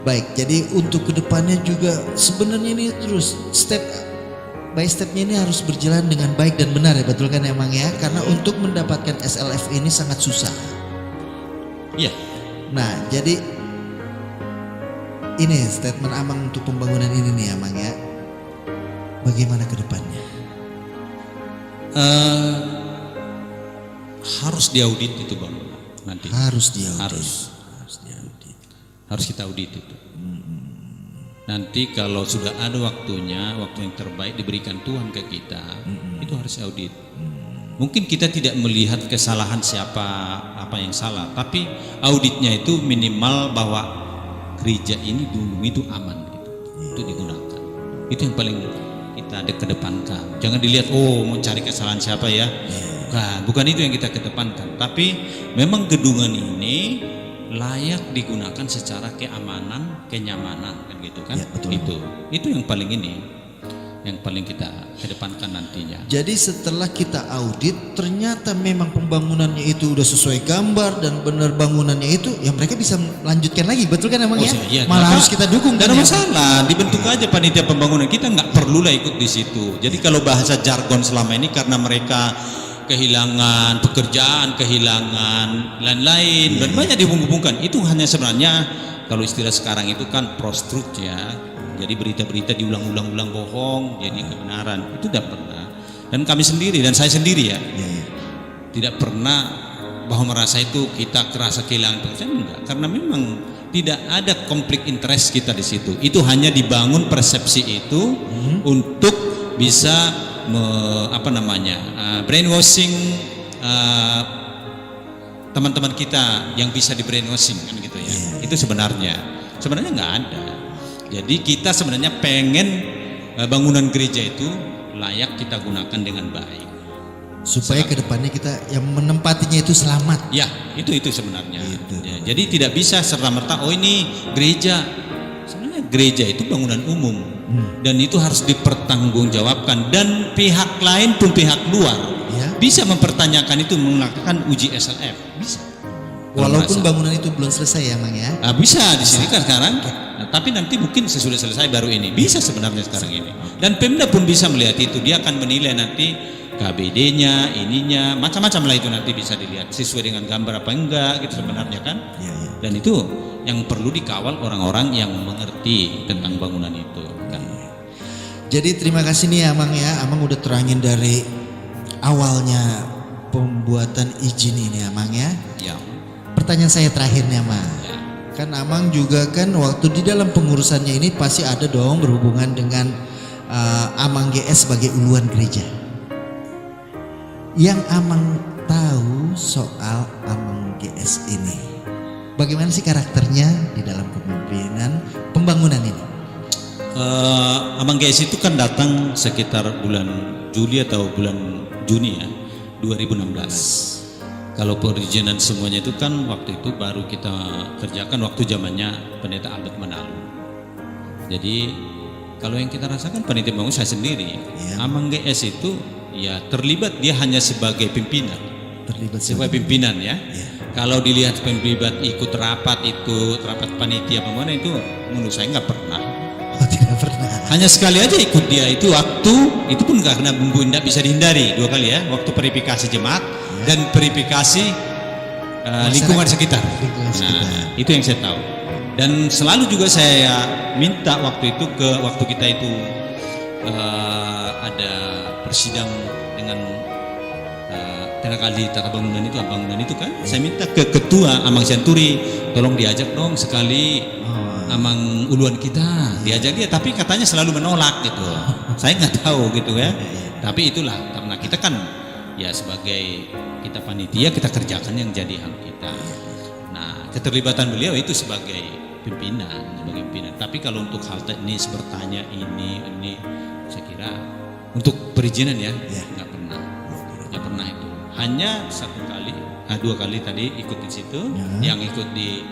Baik, jadi untuk ke depannya juga sebenarnya ini terus step by stepnya ini harus berjalan dengan baik dan benar ya, betul kan emang ya? Karena untuk mendapatkan SLF ini sangat susah. Iya. Nah, jadi ini statement Amang untuk pembangunan ini nih Amang ya. Bagaimana ke depannya? Harus diaudit itu Bang nanti. Harus diaudit. Harus kita audit itu. Nanti kalau sudah ada waktunya, waktu yang terbaik diberikan Tuhan ke kita, itu harus audit. Mungkin kita tidak melihat kesalahan siapa, apa yang salah, tapi auditnya itu minimal bahwa gereja ini dulu itu aman gitu, itu digunakan. Itu yang paling kita kedepankan. Jangan dilihat mau cari kesalahan siapa ya. Bukan itu yang kita kedepankan. Tapi memang gedungan ini layak digunakan secara keamanan, kenyamanan kan gitu kan. Ya, betul. Itu yang paling ini, yang paling kita kedepankan nantinya. Jadi setelah kita audit ternyata memang pembangunannya itu udah sesuai gambar dan benar bangunannya itu, ya mereka bisa melanjutkan lagi, betul kan emang ya? Iya, Malah harus kita dukung. Tidak ada kan ya? masalah, dibentuk aja panitia pembangunan, kita nggak perlulah ikut di situ. Jadi kalau bahasa jargon selama ini karena mereka kehilangan pekerjaan, kehilangan lain-lain dan banyak dihubung-hubungkan. Itu hanya sebenarnya kalau istilah sekarang itu kan prostrut ya. Jadi berita-berita diulang-ulang bohong jadi kebenaran. Itu tidak pernah. Dan kami sendiri dan saya sendiri ya. Tidak pernah bahwa merasa itu kita kerasa kehilangan pekerjaan, enggak. Karena memang tidak ada konflik interest kita di situ. Itu hanya dibangun persepsi itu untuk bisa brainwashing teman-teman kita yang bisa di brainwashing kan gitu ya. Itu sebenarnya nggak ada. Jadi kita sebenarnya pengen bangunan gereja itu layak kita gunakan dengan baik supaya kedepannya kita yang menempatinya itu selamat. Ya, itu sebenarnya. Ya, jadi tidak bisa serta-merta ini gereja. Sebenarnya gereja itu bangunan umum dan itu harus dipertanggungjawabkan dan pihak lain pun pihak luar bisa mempertanyakan itu, melakukan uji SLF bisa. Walaupun bangunan itu belum selesai ya Mang ya. Bisa di sini kan sekarang. Tapi nanti mungkin sesudah selesai baru ini bisa sebenarnya sekarang ini. Dan Pemda pun bisa melihat itu, dia akan menilai nanti KBD-nya, ininya, macam-macam lah itu nanti bisa dilihat sesuai dengan gambar apa enggak gitu sebenarnya kan. Dan itu yang perlu dikawal orang-orang yang mengerti tentang bangunan itu kan. Jadi terima kasih nih Amang ya, Amang udah terangin dari awalnya pembuatan izin ini Amang ya. Ya. Pertanyaan saya terakhir nih Amang. Kan Amang juga kan waktu di dalam pengurusannya ini pasti ada dong berhubungan dengan Amang GS sebagai uluan gereja. Yang Amang tahu soal Amang GS ini, bagaimana sih karakternya di dalam kepemimpinan pembangunan ini? Amang GS itu kan datang sekitar bulan Juli atau bulan Juni ya 2016. Kalau perizinan semuanya itu kan waktu itu baru kita kerjakan waktu zamannya Pendeta Albert Manalu. Jadi kalau yang kita rasakan panitia bangun saya sendiri, Amang GS itu ya terlibat, dia hanya sebagai pimpinan. Sebagai pimpinan ya. Kalau dilihat terlibat ikut rapat panitia pembangunan itu menurut saya nggak pernah. Oh, tidak pernah. Hanya sekali aja ikut dia itu waktu itu pun karena bumbu tidak bisa dihindari 2 kali ya, waktu verifikasi jemaat dan verifikasi lingkungan sekitar. Nah, itu yang saya tahu. Dan selalu juga saya minta waktu kita itu ada persidang dengan tenaga ahli tata bangunan itu kan, saya minta ke ketua Amang Sianturi, tolong diajak dong sekali Amang Uluan kita, diajak dia, tapi katanya selalu menolak gitu. Saya nggak tahu gitu ya. Tapi itulah karena kita kan ya sebagai kita panitia, kita kerjakan yang jadi hak kita. Nah, keterlibatan beliau itu sebagai pimpinan. Tapi kalau untuk hal teknis bertanya ini saya kira untuk perizinan ya nggak pernah itu. Hanya 2 kali tadi ikut di situ, yang ikut di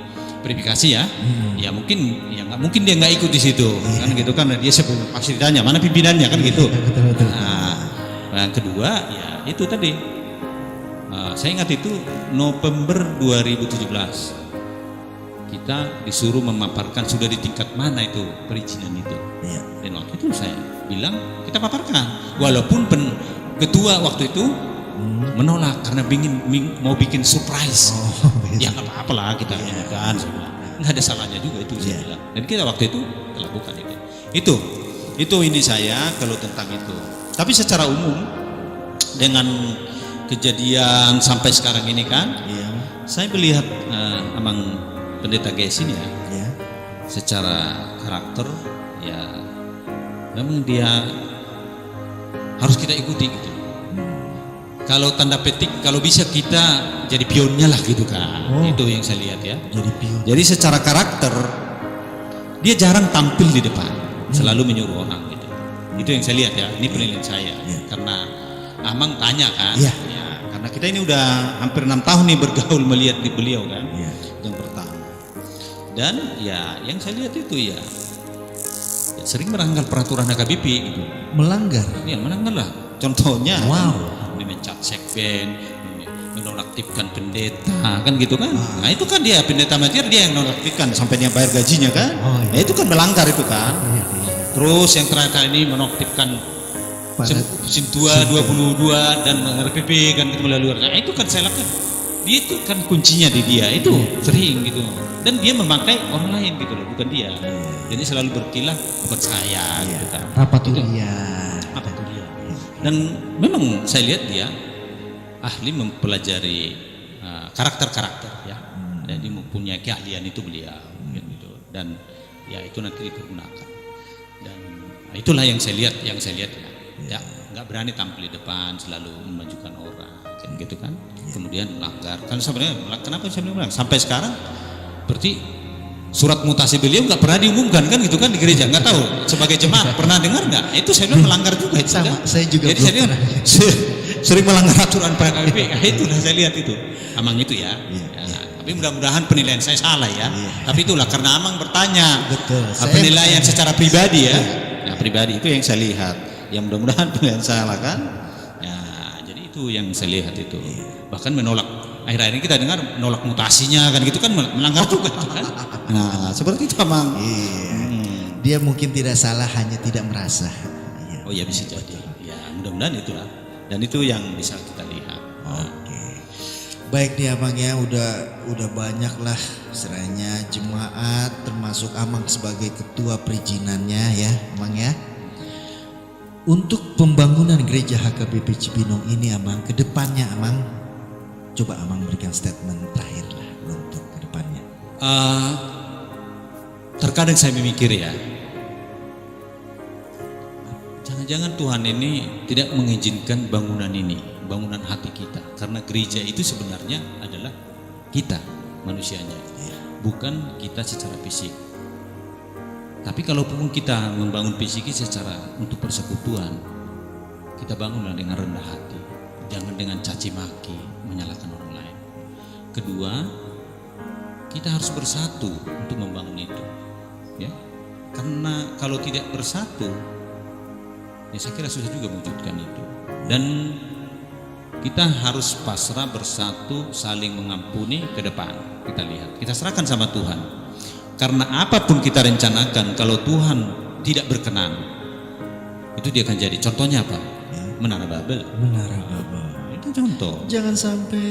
verifikasi ya. Ya mungkin ya nggak mungkin dia nggak ikut di situ kan gitu kan, dia pasti ditanya mana pimpinannya kan gitu. Nah, yang kedua ya itu tadi saya ingat itu November 2017 kita disuruh memaparkan sudah di tingkat mana itu perizinan itu. Dan waktu itu saya bilang kita paparkan, walaupun ketua waktu itu menolak karena mau bikin surprise. Ya nggak apa-apa lah kita kan, nggak ada salahnya juga itu saya bilang. Dan kita waktu itu lakukan itu. Itu ini saya kalau tentang itu. Tapi secara umum dengan kejadian sampai sekarang ini kan, saya melihat Amang Pendeta Gesin ya, secara karakter ya memang dia harus kita ikuti gitu. Kalau tanda petik, kalau bisa kita jadi pionnya lah gitu kan. Itu yang saya lihat ya. Jadi secara karakter dia jarang tampil di depan, selalu menyuruh orang gitu. Itu yang saya lihat ya. Ini penilaian saya. Karena Amang tanya kan, ya, karena kita ini udah hampir 6 tahun nih bergaul melihat di beliau kan. Yang pertama. Dan ya yang saya lihat itu ya sering melanggar peraturan HKBP gitu. Melanggar? Iya melanggar lah. Contohnya mencat sekben, menonaktifkan pendeta kan gitu kan. Nah itu kan dia pendeta Matir, dia yang nonaktifkan sampai dia bayar gajinya kan. Nah itu kan melanggar itu kan. Terus yang terakhir kali ini menonaktifkan Sintua 22 dan RPP kan melalui. Nah itu kan saya lakukan. Dia itu kan kuncinya di dia itu sering gitu. Dan dia memakai orang lain gitu loh, bukan dia. Jadi selalu berkilah bukan saya gitu kan. Apa tuh dia? Dan memang saya lihat dia ahli mempelajari karakter-karakter ya. Jadi mempunyai keahlian itu beliau gitu. Dan ya itu nanti dipergunakan. Dan itulah yang saya lihat ya. Ya, nggak berani tampil di depan, selalu memajukan orang kan gitu kan. Kemudian melanggar. Kan sebenarnya kenapa saya bilang sampai sekarang berarti surat mutasi beliau nggak pernah diumumkan kan gitu kan di gereja, nggak tahu sebagai jemaat pernah dengar nggak? Itu saya bilang melanggar juga itu. Sama, saya juga. Jadi saya bilang sering melanggar aturan PKB. Itulah saya lihat itu Amang itu ya. Tapi mudah-mudahan penilaian saya salah ya. Tapi itulah karena Amang bertanya. Betul. Penilaian secara pribadi ya. Nah pribadi itu yang saya lihat. Ya mudah-mudahan penilaian salah kan. Ya jadi itu yang saya lihat itu. Bahkan menolak. Akhir-akhir ini kita dengar menolak mutasinya kan gitu kan melanggar juga kan. Nah seperti itu Amang. Dia mungkin tidak salah, hanya tidak merasa. Oh ya bisa jadi. Ya mudah-mudahan itulah. Dan itu yang bisa kita lihat. Oke. Baik nih Amang ya, udah banyak lah istilahnya jemaat, termasuk Amang sebagai ketua perizinannya ya Amang ya. Untuk pembangunan gereja HKBP Cibinong ini Amang, ke depannya Amang, coba Amang berikan statement terakhir lah untuk ke depannya. Terkadang saya memikir ya, jangan-jangan Tuhan ini tidak mengizinkan bangunan ini, bangunan hati kita. Karena gereja itu sebenarnya adalah kita manusianya, bukan kita secara fisik. Tapi kalaupun kita membangun fisik secara untuk persekutuan, kita bangunlah dengan rendah hati, jangan dengan caci maki, menyalahkan orang lain. Kedua, kita harus bersatu untuk membangun itu, ya. Karena kalau tidak bersatu, ya saya kira susah juga mewujudkan itu. Dan kita harus pasrah, bersatu, saling mengampuni ke depan. Kita lihat, kita serahkan sama Tuhan. Karena apapun kita rencanakan, kalau Tuhan tidak berkenan, itu dia akan jadi. Contohnya apa? Menara Babel. Menara Babel. Itu contoh. Jangan sampai.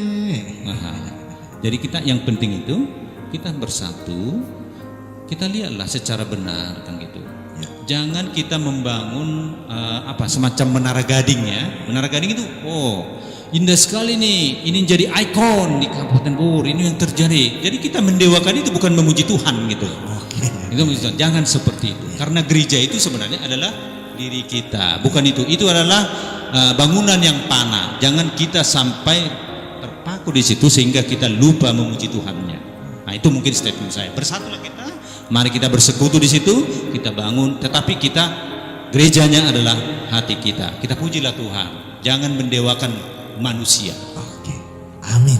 Jadi kita yang penting itu kita bersatu, kita lihatlah secara benar kan gitu. Ya. Jangan kita membangun semacam menara gading ya. Menara gading itu, indah sekali nih, ini jadi ikon di Kabupaten Bogor, ini yang terjadi. Jadi kita mendewakan itu bukan memuji Tuhan gitu. Oke. Itu memuji Tuhan. Jangan seperti itu. Karena gereja itu sebenarnya adalah diri kita, bukan itu. Itu adalah bangunan yang panah. Jangan kita sampai terpaku di situ sehingga kita lupa memuji Tuhannya. Nah, itu mungkin statement saya. Bersatulah kita. Mari kita bersekutu di situ, kita bangun, tetapi kita gerejanya adalah hati kita. Kita pujilah Tuhan. Jangan mendewakan manusia. Oke. Amin.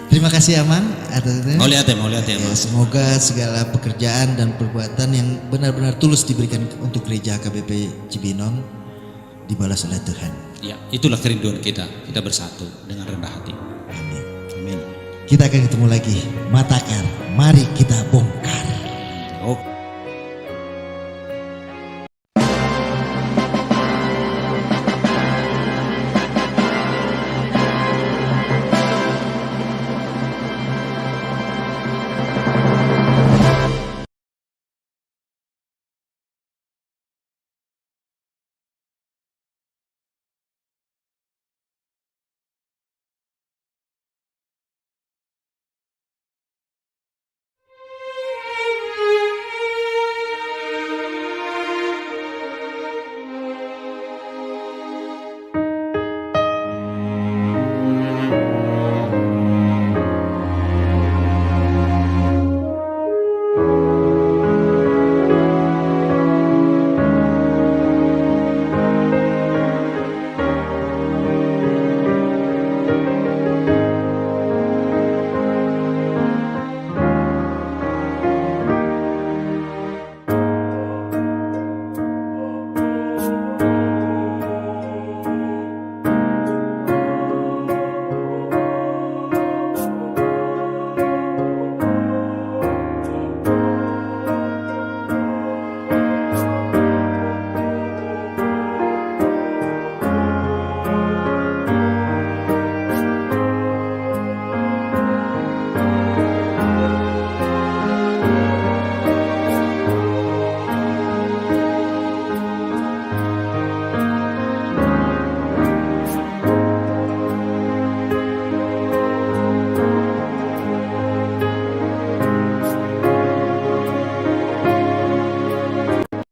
Terima kasih Aman atas itu. Mau lihat ya. Ya, semoga segala pekerjaan dan perbuatan yang benar-benar tulus diberikan untuk gereja KBP Cibinong dibalas oleh Tuhan. Ya, itulah kerinduan kita. Kita bersatu dengan rendah hati. Amin. Amin. Kita akan ketemu lagi. Matakar, mari kita bongkar.